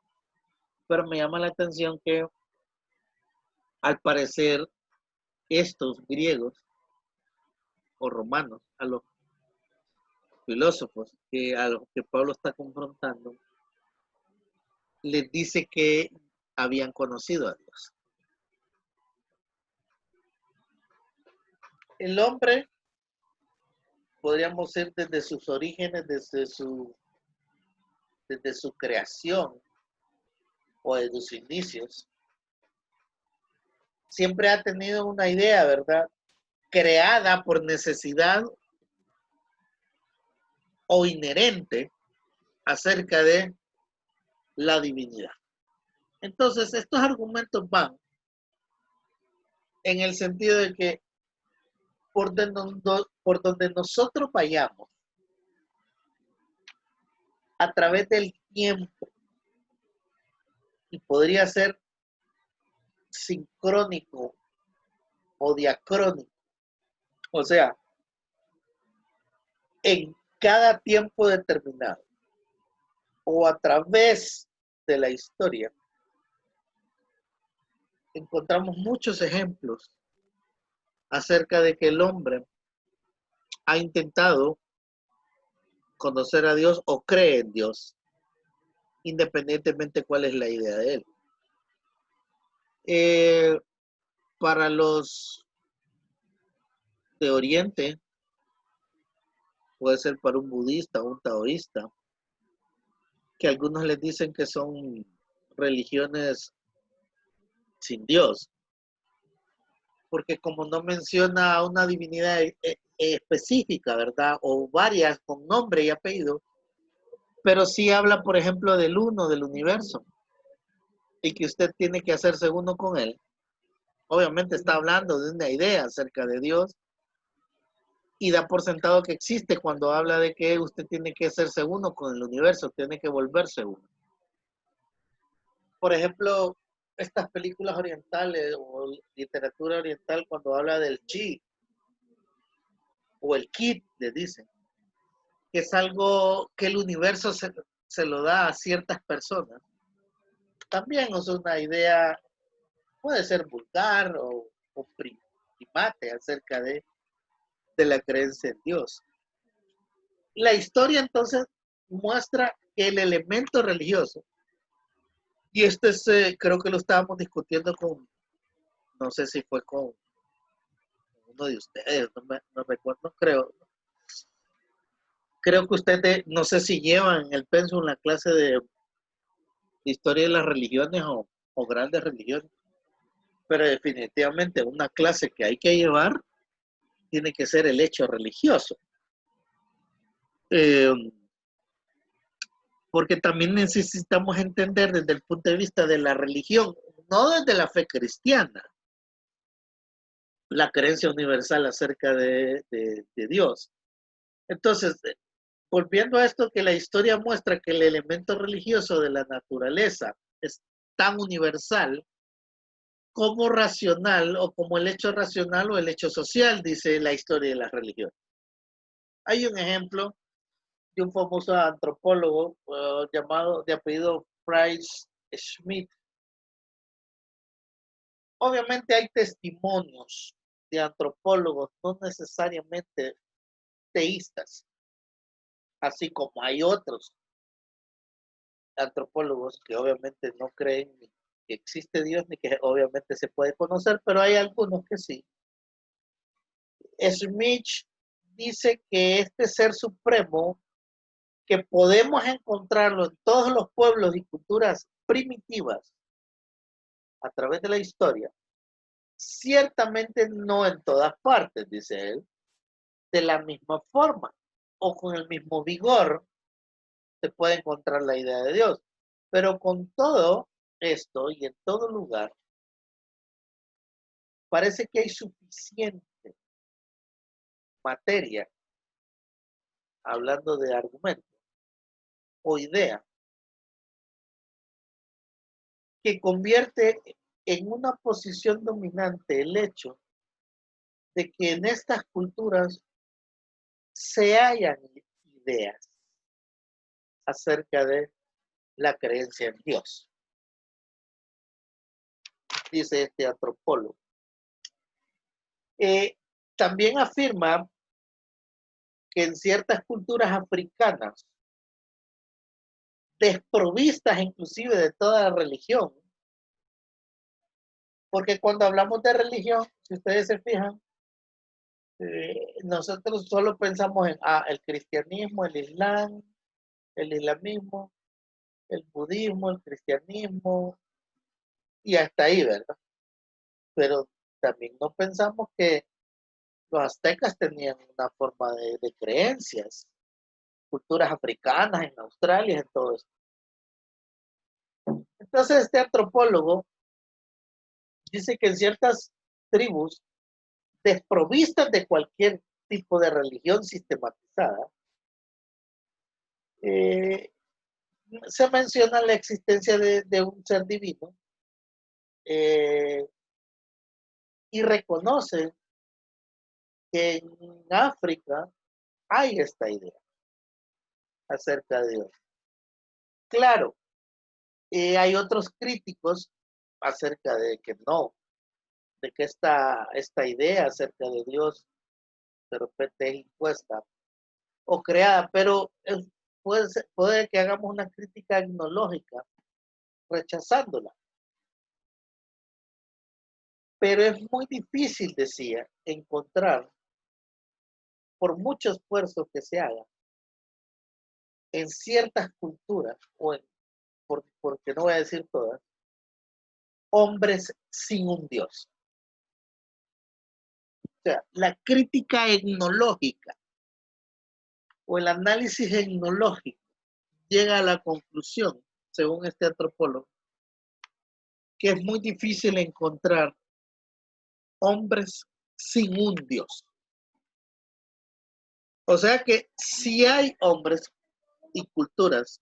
Pero me llama la atención que, al parecer, estos griegos o romanos, a los filósofos a los que Pablo está confrontando, les dice que habían conocido a Dios. El hombre, podríamos decir desde sus orígenes, desde su creación o desde sus inicios, siempre ha tenido una idea, ¿verdad? Creada por necesidad o inherente acerca de la divinidad. Entonces, estos argumentos van en el sentido de que por donde nosotros vayamos, a través del tiempo, y podría ser sincrónico o diacrónico, o sea, en cada tiempo determinado o a través de la historia, encontramos muchos ejemplos acerca de que el hombre ha intentado conocer a Dios o cree en Dios, independientemente cuál es la idea de él. Para los de Oriente, puede ser para un budista o un taoísta, que algunos les dicen que son religiones sin Dios, porque como no menciona una divinidad específica, ¿verdad? O varias con nombre y apellido, pero sí habla, por ejemplo, del uno, del universo, y que usted tiene que hacerse uno con él. Obviamente está hablando de una idea acerca de Dios y da por sentado que existe cuando habla de que usted tiene que hacerse uno con el universo, tiene que volverse uno. Por ejemplo, estas películas orientales o literatura oriental cuando habla del chi o el kit, le dicen, que es algo que el universo se lo da a ciertas personas. También es una idea, puede ser vulgar o primate acerca de la creencia en Dios. La historia entonces muestra que el elemento religioso, y esto es, creo que lo estábamos discutiendo con, no sé si fue con uno de ustedes, no recuerdo, creo que ustedes, no sé si llevan el pensum la clase de historia de las religiones o grandes religiones, pero definitivamente una clase que hay que llevar tiene que ser el hecho religioso. Porque también necesitamos entender desde el punto de vista de la religión, no desde la fe cristiana, la creencia universal acerca de Dios. Entonces, volviendo a esto que la historia muestra que el elemento religioso de la naturaleza es tan universal como racional o como el hecho racional o el hecho social, dice la historia de las religiones. Hay un ejemplo de un famoso antropólogo llamado de apellido Price Schmidt. Obviamente hay testimonios de antropólogos no necesariamente teístas, así como hay otros antropólogos que obviamente no creen ni que existe Dios ni que obviamente se puede conocer, pero hay algunos que sí. Smith dice que este ser supremo, que podemos encontrarlo en todos los pueblos y culturas primitivas a través de la historia, ciertamente no en todas partes, dice él, de la misma forma o con el mismo vigor se puede encontrar la idea de Dios. Pero con todo esto y en todo lugar, parece que hay suficiente materia, hablando de argumento o idea, que convierte en una posición dominante el hecho de que en estas culturas se hayan ideas acerca de la creencia en Dios, dice este antropólogo. También afirma que en ciertas culturas africanas, desprovistas inclusive de toda religión, porque cuando hablamos de religión, si ustedes se fijan, nosotros solo pensamos en el cristianismo, el islam, el islamismo, el budismo, el cristianismo, y hasta ahí, ¿verdad? Pero también no pensamos que los aztecas tenían una forma de creencias, culturas africanas, en Australia, en todo eso. Entonces este antropólogo dice que en ciertas tribus desprovistas de cualquier tipo de religión sistematizada, se menciona la existencia de un ser divino y reconoce que en África hay esta idea. acerca de Dios. Claro, hay otros críticos acerca de que no, de que esta idea acerca de Dios de repente es impuesta o creada, pero puede que hagamos una crítica etnológica rechazándola. Pero es muy difícil, decía, encontrar, por mucho esfuerzo que se haga, en ciertas culturas, porque no voy a decir todas, hombres sin un Dios. O sea, la crítica etnológica o el análisis etnológico llega a la conclusión, según este antropólogo, que es muy difícil encontrar hombres sin un Dios. O sea que si hay hombres y culturas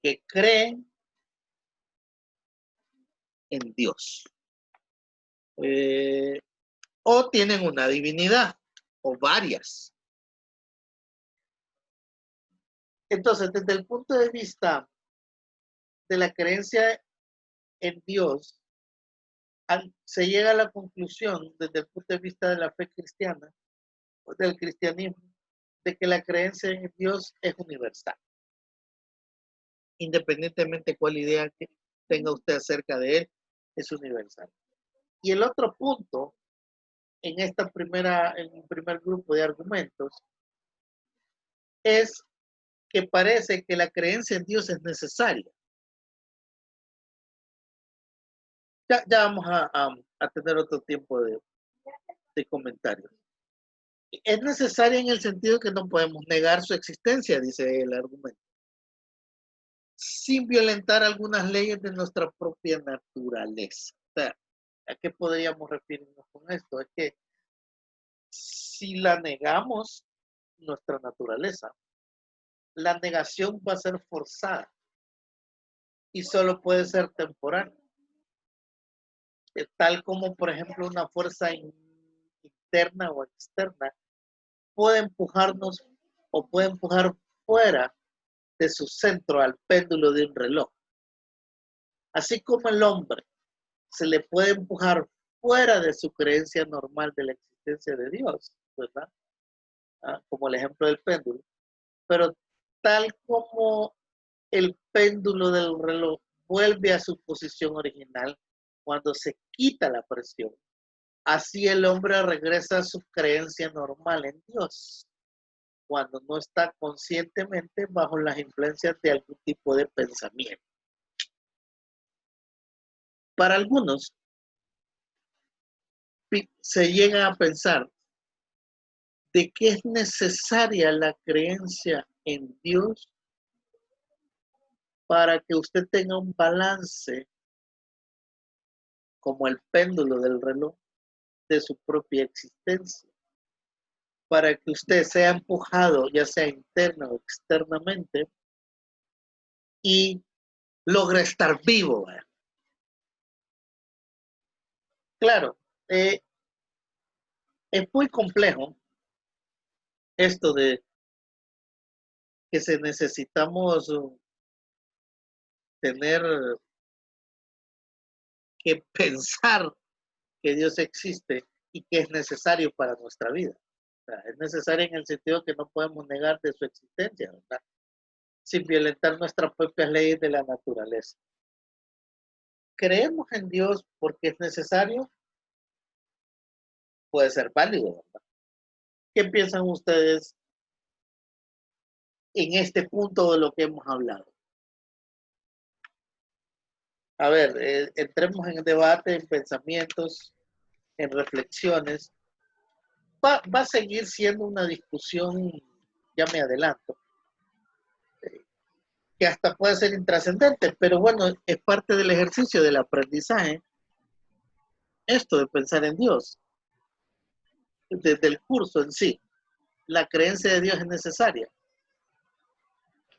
que creen en Dios, o tienen una divinidad, o varias. Entonces, desde el punto de vista de la creencia en Dios, se llega a la conclusión, desde el punto de vista de la fe cristiana, o del cristianismo, de que la creencia en Dios es universal, independientemente de cuál idea que tenga usted acerca de él, es universal. Y el otro punto, en el primer grupo de argumentos, es que parece que la creencia en Dios es necesaria. Ya vamos a tener otro tiempo de comentarios. Es necesaria en el sentido que no podemos negar su existencia, dice el argumento, sin violentar algunas leyes de nuestra propia naturaleza. O sea, ¿a qué podríamos referirnos con esto? Es que si la negamos nuestra naturaleza, la negación va a ser forzada y solo puede ser temporal. Tal como, por ejemplo, una fuerza interna o externa puede empujarnos o puede empujar fuera de su centro al péndulo de un reloj. Así como el hombre se le puede empujar fuera de su creencia normal de la existencia de Dios, ¿verdad? Como el ejemplo del péndulo. Pero tal como el péndulo del reloj vuelve a su posición original cuando se quita la presión, así el hombre regresa a su creencia normal en Dios, cuando no está conscientemente bajo las influencias de algún tipo de pensamiento. Para algunos, se llega a pensar de que es necesaria la creencia en Dios para que usted tenga un balance como el péndulo del reloj de su propia existencia, para que usted sea empujado, ya sea interna o externamente, y logre estar vivo. Claro, es muy complejo esto de que necesitamos tener que pensar que Dios existe y que es necesario para nuestra vida. O sea, es necesario en el sentido que no podemos negar de su existencia, ¿verdad? Sin violentar nuestras propias leyes de la naturaleza. ¿Creemos en Dios porque es necesario? Puede ser válido, ¿verdad? ¿Qué piensan ustedes en este punto de lo que hemos hablado? A ver, entremos en debate, en pensamientos, en reflexiones. Va a seguir siendo una discusión, ya me adelanto, que hasta puede ser intrascendente, pero bueno, es parte del ejercicio del aprendizaje, esto de pensar en Dios, desde el curso en sí. La creencia de Dios es necesaria.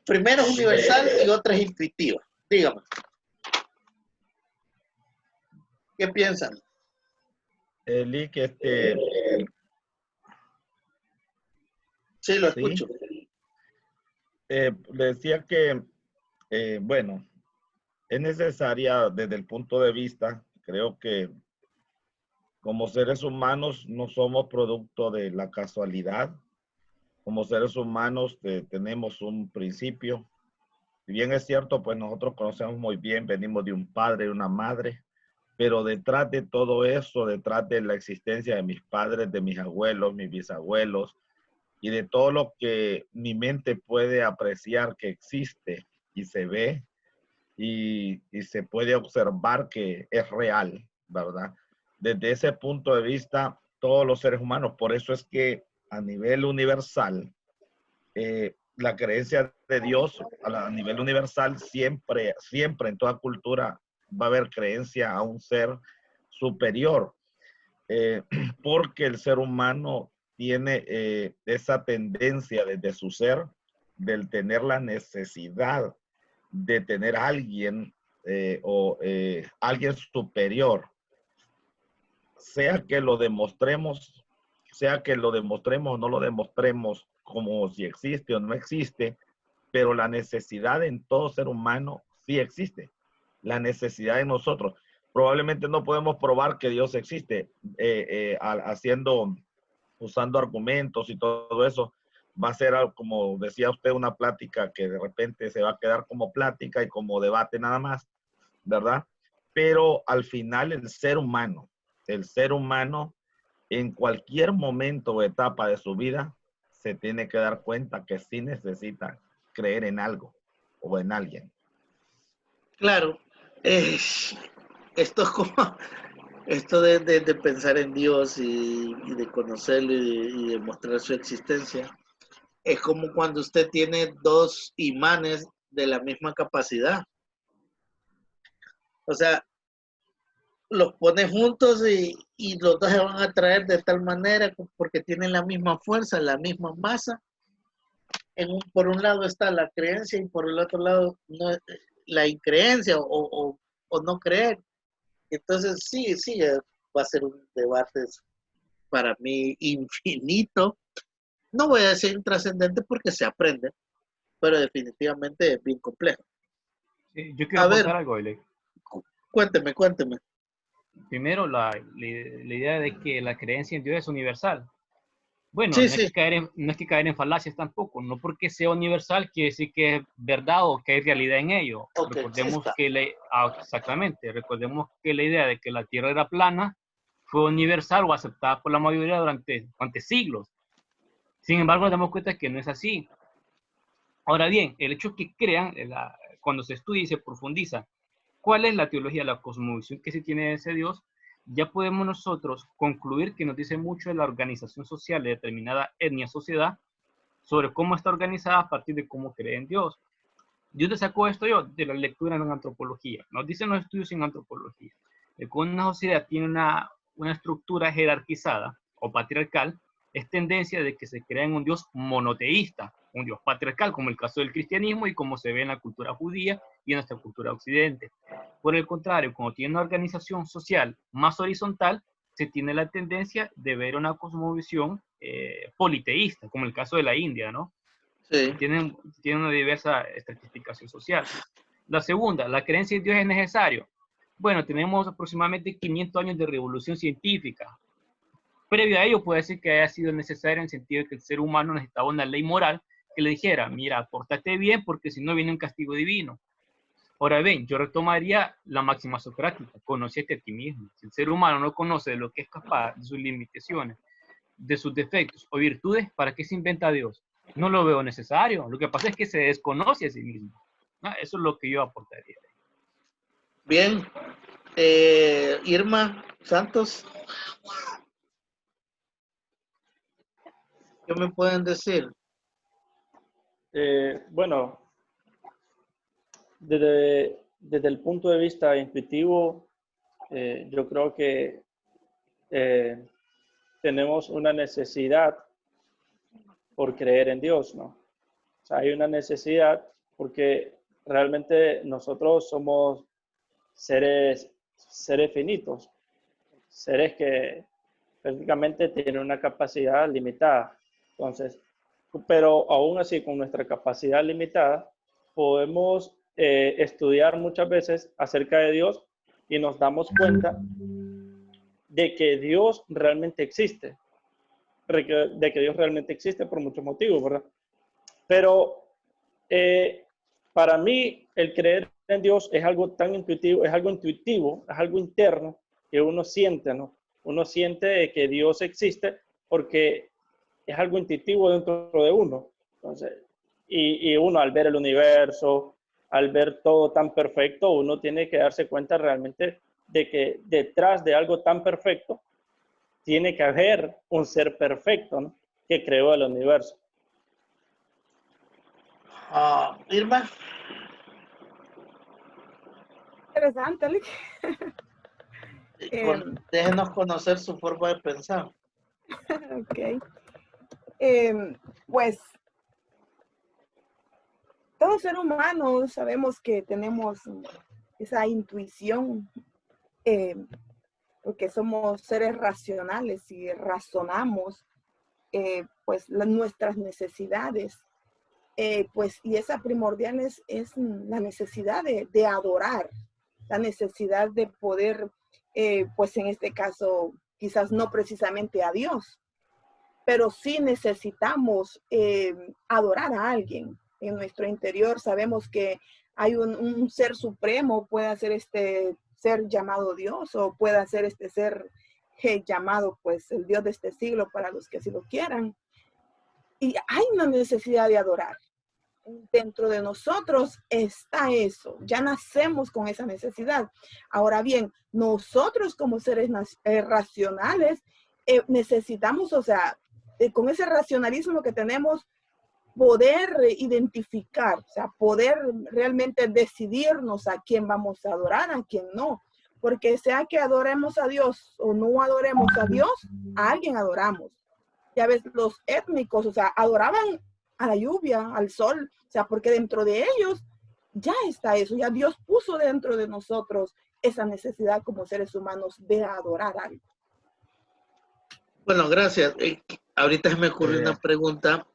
Primero es universal y otra es intuitiva. Dígame. ¿Qué piensan? Lick, Sí, lo escucho. le decía que, bueno, es necesaria desde el punto de vista, creo que como seres humanos no somos producto de la casualidad. Como seres humanos tenemos un principio. Si bien es cierto, pues nosotros conocemos muy bien, venimos de un padre y una madre, pero detrás de todo eso, detrás de la existencia de mis padres, de mis abuelos, mis bisabuelos, y de todo lo que mi mente puede apreciar que existe y se ve y se puede observar que es real, ¿verdad? Desde ese punto de vista, todos los seres humanos, por eso es que a nivel universal, la creencia de Dios a nivel universal siempre, siempre en toda cultura va a haber creencia a un ser superior, porque el ser humano tiene esa tendencia desde su ser del tener la necesidad de tener a alguien alguien superior, sea que lo demostremos, o no lo demostremos como si existe o no existe, pero la necesidad en todo ser humano sí existe. La necesidad de nosotros. Probablemente no podemos probar que Dios existe usando argumentos y todo eso. Va a ser, como decía usted, una plática que de repente se va a quedar como plática y como debate nada más, ¿verdad? Pero al final el ser humano en cualquier momento o etapa de su vida se tiene que dar cuenta que sí necesita creer en algo o en alguien. Claro, esto es como esto de pensar en Dios y de conocerlo y de mostrar su existencia. Es como cuando usted tiene dos imanes de la misma capacidad. O sea, los pone juntos y los dos se van a atraer de tal manera porque tienen la misma fuerza, la misma masa. Por un lado está la creencia y por el otro lado no, la increencia o no creer. Entonces sí, va a ser un debate para mí infinito. No voy a decir intrascendente porque se aprende, pero definitivamente es bien complejo. Sí, yo quiero A ver, aportar algo, Ele. cuénteme. Primero, la idea de que la creencia en Dios es universal. Bueno, Sí, sí, no es que caer en falacias tampoco. No porque sea universal quiere decir que es verdad o que hay realidad en ello. ok, sí Recordemos está. que exactamente, recordemos que la idea de que la Tierra era plana fue universal o aceptada por la mayoría durante siglos. Sin embargo, nos damos cuenta que no es así. Ahora bien, el hecho que crean, cuando se estudia y se profundiza cuál es la teología, la cosmovisión que se tiene de ese Dios, ya podemos nosotros concluir que nos dice mucho de la organización social de determinada etnia, sociedad, sobre cómo está organizada a partir de cómo cree en Dios. ¿De dónde sacó esto yo? De la lectura en antropología. Nos dicen los estudios en antropología de que una sociedad tiene una estructura jerarquizada o patriarcal, es tendencia de que se crea en un Dios monoteísta, un Dios patriarcal, como el caso del cristianismo y como se ve en la cultura judía y en nuestra cultura occidente. Por el contrario, cuando tiene una organización social más horizontal, se tiene la tendencia de ver una cosmovisión politeísta, como el caso de la India, ¿no? Sí, Tienen una diversa estratificación social. La segunda, la creencia en Dios es necesario. Bueno, tenemos aproximadamente 500 años de revolución científica. Previo a ello puede ser que haya sido necesario en el sentido de que el ser humano necesitaba una ley moral que le dijera, mira, pórtate bien porque si no viene un castigo divino. Ahora bien, yo retomaría la máxima socrática, conócete a ti mismo. Si el ser humano no conoce de lo que es capaz, de sus limitaciones, de sus defectos o virtudes, ¿para qué se inventa Dios? No lo veo necesario. Lo que pasa es que se desconoce a sí mismo. ¿No? Eso es lo que yo aportaría. bien. Irma Santos, ¿qué me pueden decir? Bueno, desde el punto de vista intuitivo, yo creo que eh, tenemos una necesidad por creer en Dios, ¿no? O sea, hay una necesidad porque realmente nosotros somos seres finitos, seres que prácticamente tienen una capacidad limitada. Entonces, pero aún así con nuestra capacidad limitada podemos estudiar muchas veces acerca de Dios y nos damos cuenta de que Dios realmente existe, de que Dios realmente existe por muchos motivos, ¿verdad? Pero para mí el creer en Dios es algo tan intuitivo, es algo interno que uno siente, ¿no? Uno siente que Dios existe porque es algo intuitivo dentro de uno. Entonces, y uno al ver el universo, al ver todo tan perfecto, uno tiene que darse cuenta realmente de que detrás de algo tan perfecto tiene que haber un ser perfecto, ¿no? Que creó el universo. Irma. Interesante, Alex. Déjenos conocer su forma de pensar. Ok. Pues todo ser humano sabemos que tenemos esa intuición, porque somos seres racionales y razonamos pues nuestras necesidades. Pues y esa primordial es la necesidad de adorar, la necesidad de poder, pues en este caso, quizás no precisamente a Dios, pero sí necesitamos adorar a alguien. En nuestro interior sabemos que hay un ser supremo, puede ser este ser llamado Dios o puede ser este ser llamado pues el Dios de este siglo para los que así lo quieran. Y hay una necesidad de adorar. Dentro de nosotros está eso, ya nacemos con esa necesidad. Ahora bien, nosotros como seres racionales necesitamos, o sea, con ese racionalismo que tenemos, poder identificar, o sea, poder realmente decidirnos a quién vamos a adorar, a quién no. Porque sea que adoremos a Dios o no adoremos a Dios, a alguien adoramos. Ya ves, los étnicos, o sea, adoraban a la lluvia, al sol, o sea, porque dentro de ellos ya está eso, ya Dios puso dentro de nosotros esa necesidad como seres humanos de adorar algo. Bueno, gracias. Ahorita se me ocurre una pregunta.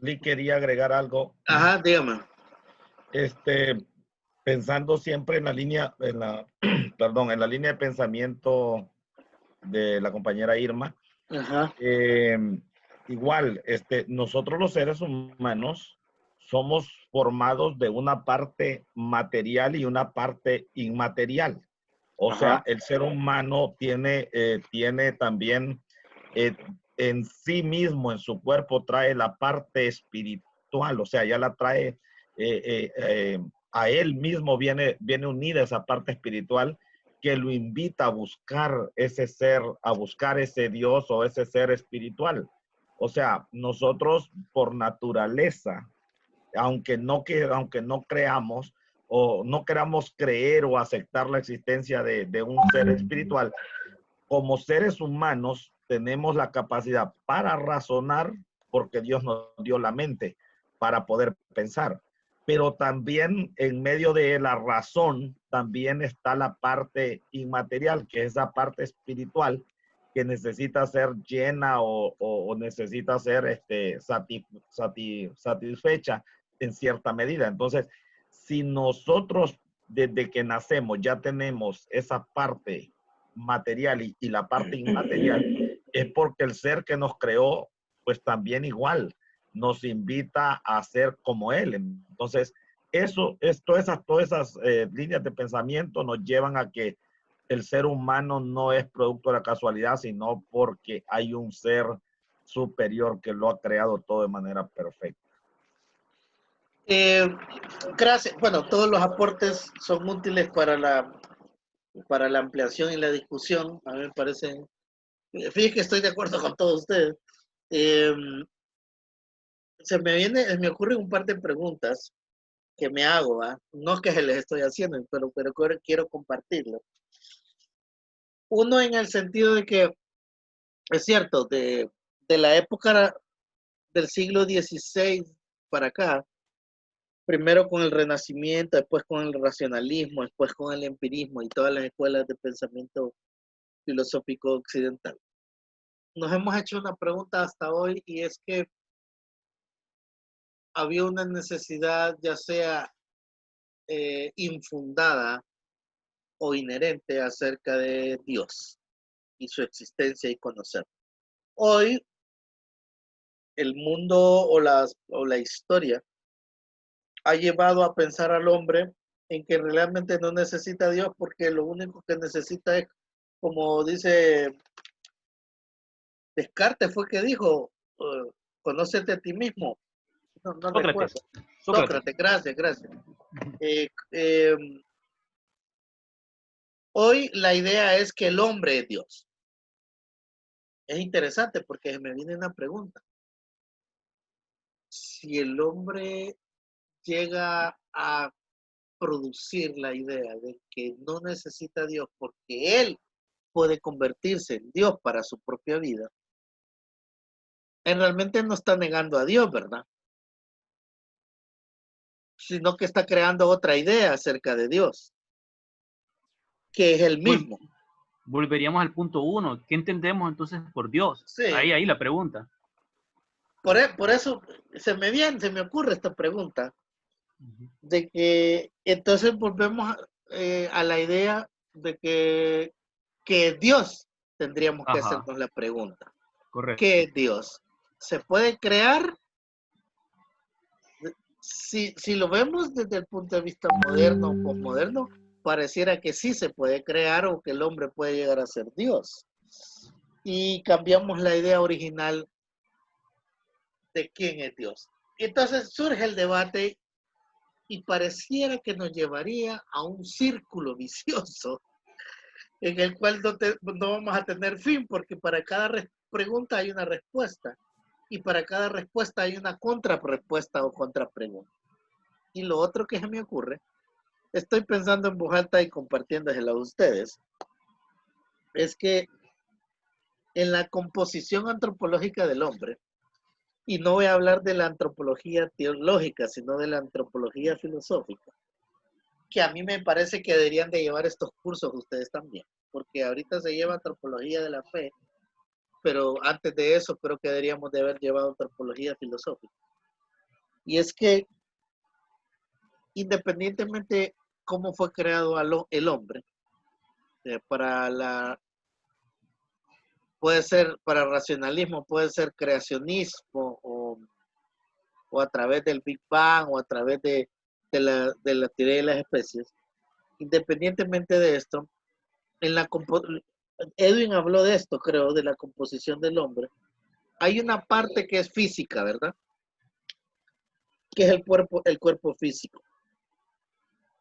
Lee quería agregar algo. Ajá, dígame. Pensando siempre en la línea, perdón, en la línea de pensamiento de la compañera Irma. Ajá. Igual, nosotros los seres humanos somos formados de una parte material y una parte inmaterial. O sea, el ser humano tiene también en sí mismo, en su cuerpo, trae la parte espiritual, o sea, ya la trae a él mismo, viene unida esa parte espiritual que lo invita a buscar ese ser, a buscar ese Dios o ese ser espiritual. O sea, nosotros por naturaleza, aunque no creamos o no queramos creer o aceptar la existencia de un ser espiritual, como seres humanos tenemos la capacidad para razonar porque Dios nos dio la mente para poder pensar. Pero también en medio de la razón también está la parte inmaterial, que es esa parte espiritual que necesita ser llena o necesita ser satisfecha en cierta medida. Entonces, si nosotros desde que nacemos ya tenemos esa parte material y la parte inmaterial, es porque el ser que nos creó, pues también igual nos invita a ser como él. Entonces, todas esas líneas de pensamiento nos llevan a que el ser humano no es producto de la casualidad, sino porque hay un ser superior que lo ha creado todo de manera perfecta. Gracias. Bueno, todos los aportes son útiles para la ampliación y la discusión. A mí me parece, fíjate que estoy de acuerdo con todos ustedes. Me ocurren un par de preguntas que me hago, ¿eh? No es que se les estoy haciendo, pero quiero compartirlo. Uno en el sentido de que, es cierto, de la época del siglo XVI para acá, primero con el Renacimiento, después con el racionalismo, después con el empirismo y todas las escuelas de pensamiento filosófico occidental. Nos hemos hecho una pregunta hasta hoy y es que había una necesidad, ya sea infundada o inherente acerca de Dios y su existencia y conocer. Hoy, el mundo o la historia ha llevado a pensar al hombre en que realmente no necesita a Dios, porque lo único que necesita es, como dice Descartes, fue que dijo, conócete a ti mismo. No Sócrates. recuerdo. Sócrates, gracias. Hoy la idea es que el hombre es Dios. Es interesante porque me viene una pregunta. Si el hombre llega a producir la idea de que no necesita a Dios porque él puede convertirse en Dios para su propia vida, él realmente no está negando a Dios, ¿verdad? Sino que está creando otra idea acerca de Dios, que es el mismo. Volveríamos al punto 1. ¿Qué entendemos entonces por Dios? Sí. Ahí la pregunta. Por eso se me ocurre esta pregunta, de que entonces volvemos a la idea de que Dios tendríamos que hacernos la pregunta. Correcto. ¿Qué es Dios? ¿Se puede crear? Si lo vemos desde el punto de vista moderno o posmoderno, pareciera que sí se puede crear o que el hombre puede llegar a ser Dios. Y cambiamos la idea original de quién es Dios. Entonces surge el debate y pareciera que nos llevaría a un círculo vicioso en el cual no vamos a tener fin, porque para cada pregunta hay una respuesta y para cada respuesta hay una contrarrespuesta o contrapregunta. Y lo otro que se me ocurre, estoy pensando en voz alta y compartiéndoselo a ustedes, es que en la composición antropológica del hombre, y no voy a hablar de la antropología teológica, sino de la antropología filosófica, que a mí me parece que deberían de llevar estos cursos ustedes también, porque ahorita se lleva antropología de la fe, pero antes de eso creo que deberíamos de haber llevado antropología filosófica. Y es que independientemente cómo fue creado el hombre, puede ser para racionalismo, puede ser creacionismo o a través del Big Bang o a través de la teoría de las especies. Independientemente de esto, Edwin habló de esto, creo, de la composición del hombre. Hay una parte que es física, ¿verdad? Que es el cuerpo físico.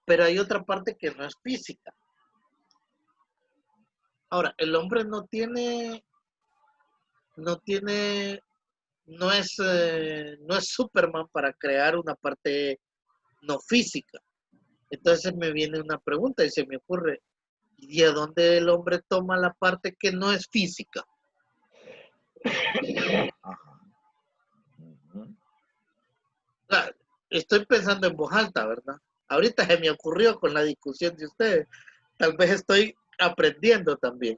Pero hay otra parte que no es física. Ahora, el hombre no es Superman para crear una parte no física. Entonces me viene una pregunta y se me ocurre, ¿y de dónde el hombre toma la parte que no es física? Estoy pensando en voz alta, ¿verdad? Ahorita se me ocurrió con la discusión de ustedes. Tal vez estoy aprendiendo también.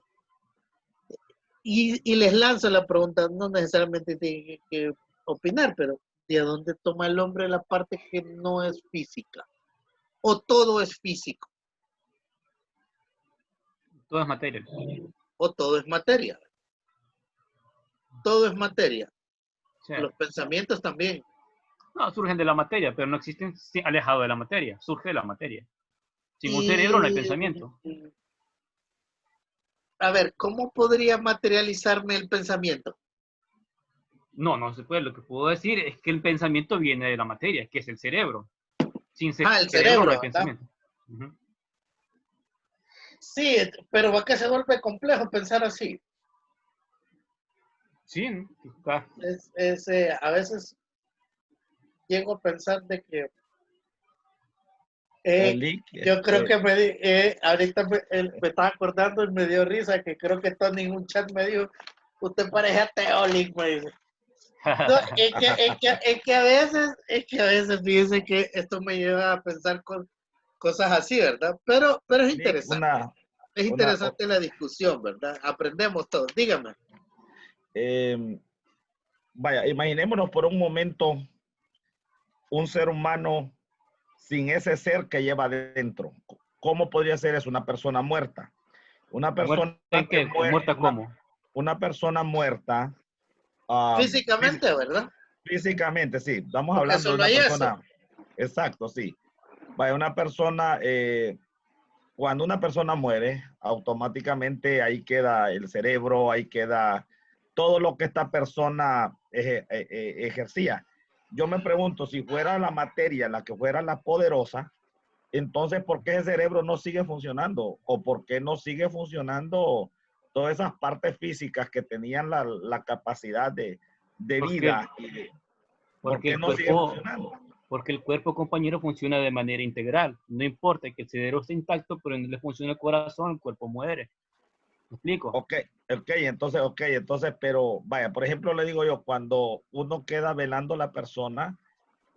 Y les lanzo la pregunta, no necesariamente tienen que opinar, pero ¿de dónde toma el hombre la parte que no es física? ¿O todo es físico? Todo es materia. ¿O todo es materia? Todo es materia. Sí. Los pensamientos también. No, surgen de la materia, pero no existen alejado de la materia. Surge de la materia. Sin un cerebro no hay pensamiento. A ver, ¿cómo podría materializarme el pensamiento? No se puede. Lo que puedo decir es que el pensamiento viene de la materia, que es el cerebro. Sin el cerebro no hay pensamiento. Sí, pero ¿a qué se vuelve complejo pensar así? Sí, a veces llego a pensar de que yo creo que ahorita me estaba acordando y me dio risa que creo que Tony en un chat me dijo, usted parece ateo, Link, me dice. No, es que a veces fíjense que esto me lleva a pensar con cosas así, ¿verdad? Pero es interesante. Es interesante la discusión, ¿verdad? Aprendemos todos. Dígame. Vaya, imaginémonos por un momento un ser humano sin ese ser que lleva dentro. ¿Cómo podría ser eso? Una persona muerta. Una persona ¿Muerta en que qué? muere, ¿Muerta cómo? una persona muerta, ah, Físicamente, ¿verdad? físicamente, sí. Estamos Porque hablando de solo una hay eso. persona, exacto, sí. Vaya, una persona, cuando una persona muere, automáticamente ahí queda el cerebro, ahí queda todo lo que esta persona ejercía. Yo me pregunto, si fuera la materia la que fuera la poderosa, entonces, ¿por qué el cerebro no sigue funcionando? ¿O por qué no sigue funcionando todas esas partes físicas que tenían la capacidad de Porque, vida? ¿Por porque qué el no sigue cuerpo, funcionando? porque el cuerpo, compañero, funciona de manera integral. No importa que el cerebro esté intacto, pero no le funciona el corazón, el cuerpo muere. ¿Me explico? Ok, entonces, pero vaya, por ejemplo, le digo yo, cuando uno queda velando a la persona,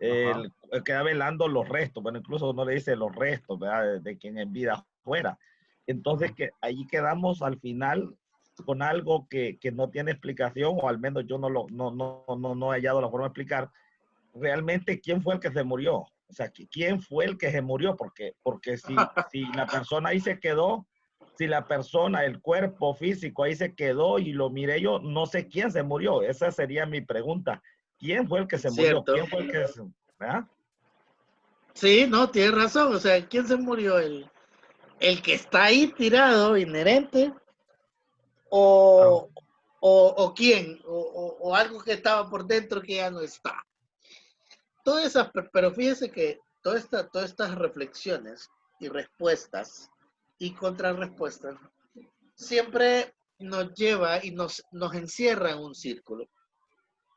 Ajá. queda velando los restos, bueno, incluso uno le dice los restos, ¿verdad? De quien en vida fuera. Entonces, Ajá. que ahí quedamos al final con algo que no tiene explicación, o al menos yo no he hallado la forma de explicar realmente quién fue el que se murió. O sea, quién fue el que se murió, porque si la persona ahí se quedó, si la persona, el cuerpo físico ahí se quedó y lo miré yo, no sé quién se murió. Esa sería mi pregunta. ¿Quién fue el que se murió? Cierto. ¿Quién fue el que se... ¿verdad? Sí, no, tienes razón. O sea, ¿quién se murió? El que está ahí tirado, inherente, Claro. o quién, o algo que estaba por dentro que ya no está. Todas esas, pero fíjese que todas estas reflexiones y respuestas y contrarrespuestas siempre nos lleva y nos encierra en un círculo.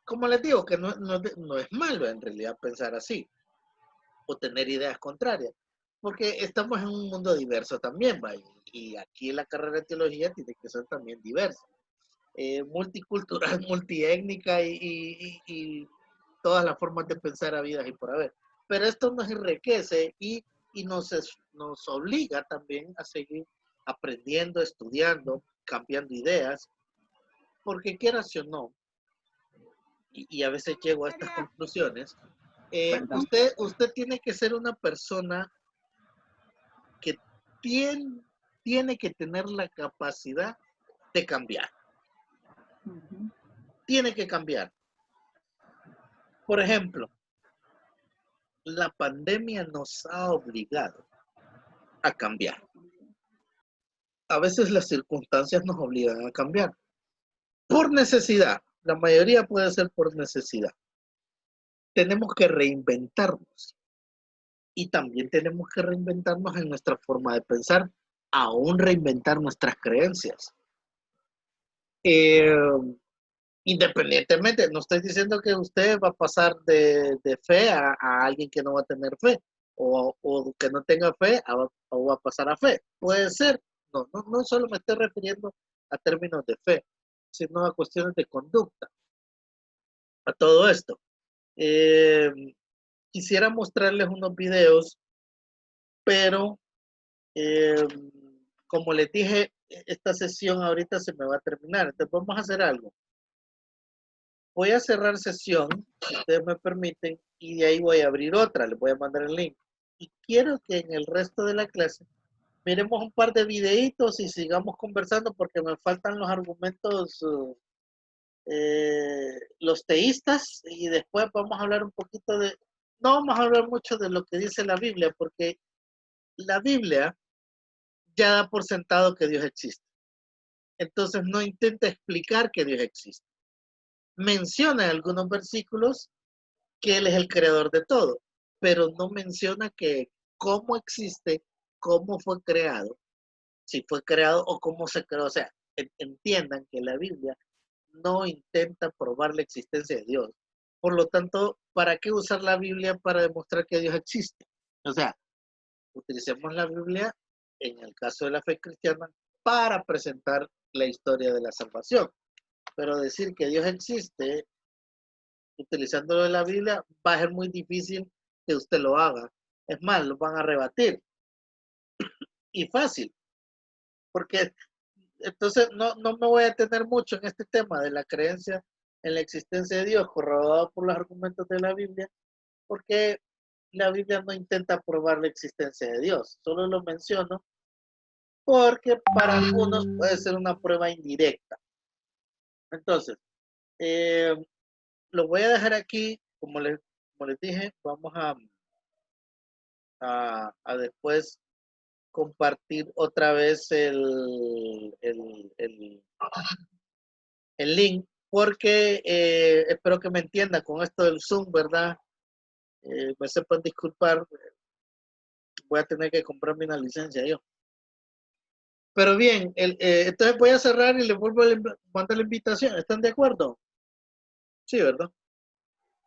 Como les digo, que no es malo en realidad pensar así o tener ideas contrarias, porque estamos en un mundo diverso también, ¿va? Y aquí la carrera de teología tiene que ser también diversa, multicultural, multiétnica y todas las formas de pensar habidas y por haber. Pero esto nos enriquece y nos obliga también a seguir aprendiendo, estudiando, cambiando ideas, porque quieras o no, y a veces llego a estas conclusiones, usted tiene que ser una persona que tiene que tener la capacidad de cambiar. Tiene que cambiar. Por ejemplo, la pandemia nos ha obligado a cambiar. A veces las circunstancias nos obligan a cambiar. Por necesidad. La mayoría puede ser por necesidad. Tenemos que reinventarnos. Y también tenemos que reinventarnos en nuestra forma de pensar, aún reinventar nuestras creencias. Eh, Independientemente, no estoy diciendo que usted va a pasar de fe a alguien que no va a tener fe, o que no tenga fe o va a pasar a fe. Puede ser, no solo me estoy refiriendo a términos de fe, sino a cuestiones de conducta, a todo esto. Eh, Quisiera mostrarles unos videos, pero eh, como les dije, esta sesión ahorita se me va a terminar, entonces vamos a hacer algo. Voy a cerrar sesión, si ustedes me permiten, y de ahí voy a abrir otra, les voy a mandar el link. Y quiero que en el resto de la clase miremos un par de videitos y sigamos conversando porque me faltan los argumentos, los teístas, y después vamos a hablar un poquito no vamos a hablar mucho de lo que dice la Biblia, porque la Biblia ya da por sentado que Dios existe. Entonces no intenta explicar que Dios existe. Menciona en algunos versículos que Él es el creador de todo, pero no menciona que cómo existe, cómo fue creado, si fue creado o cómo se creó. O sea, entiendan que la Biblia no intenta probar la existencia de Dios. Por lo tanto, ¿para qué usar la Biblia para demostrar que Dios existe? O sea, utilicemos la Biblia en el caso de la fe cristiana para presentar la historia de la salvación. Pero decir que Dios existe utilizando lo de la Biblia, va a ser muy difícil que usted lo haga. Es más, lo van a rebatir. Y fácil, porque entonces no me voy a detener mucho en este tema de la creencia en la existencia de Dios, corroborado por los argumentos de la Biblia, porque la Biblia no intenta probar la existencia de Dios, solo lo menciono porque para algunos puede ser una prueba indirecta. Entonces, eh, lo voy a dejar aquí, como les dije, vamos a después compartir otra vez el link, porque espero que me entiendan con esto del Zoom, ¿verdad? Me sepan disculpar, voy a tener que comprarme una licencia yo. Pero bien, entonces voy a cerrar y les vuelvo a mandar la invitación. ¿Están de acuerdo? Sí, ¿verdad?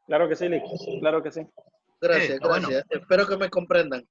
Claro que sí, Lick. Claro que sí. Gracias, está bueno. gracias. Espero que me comprendan.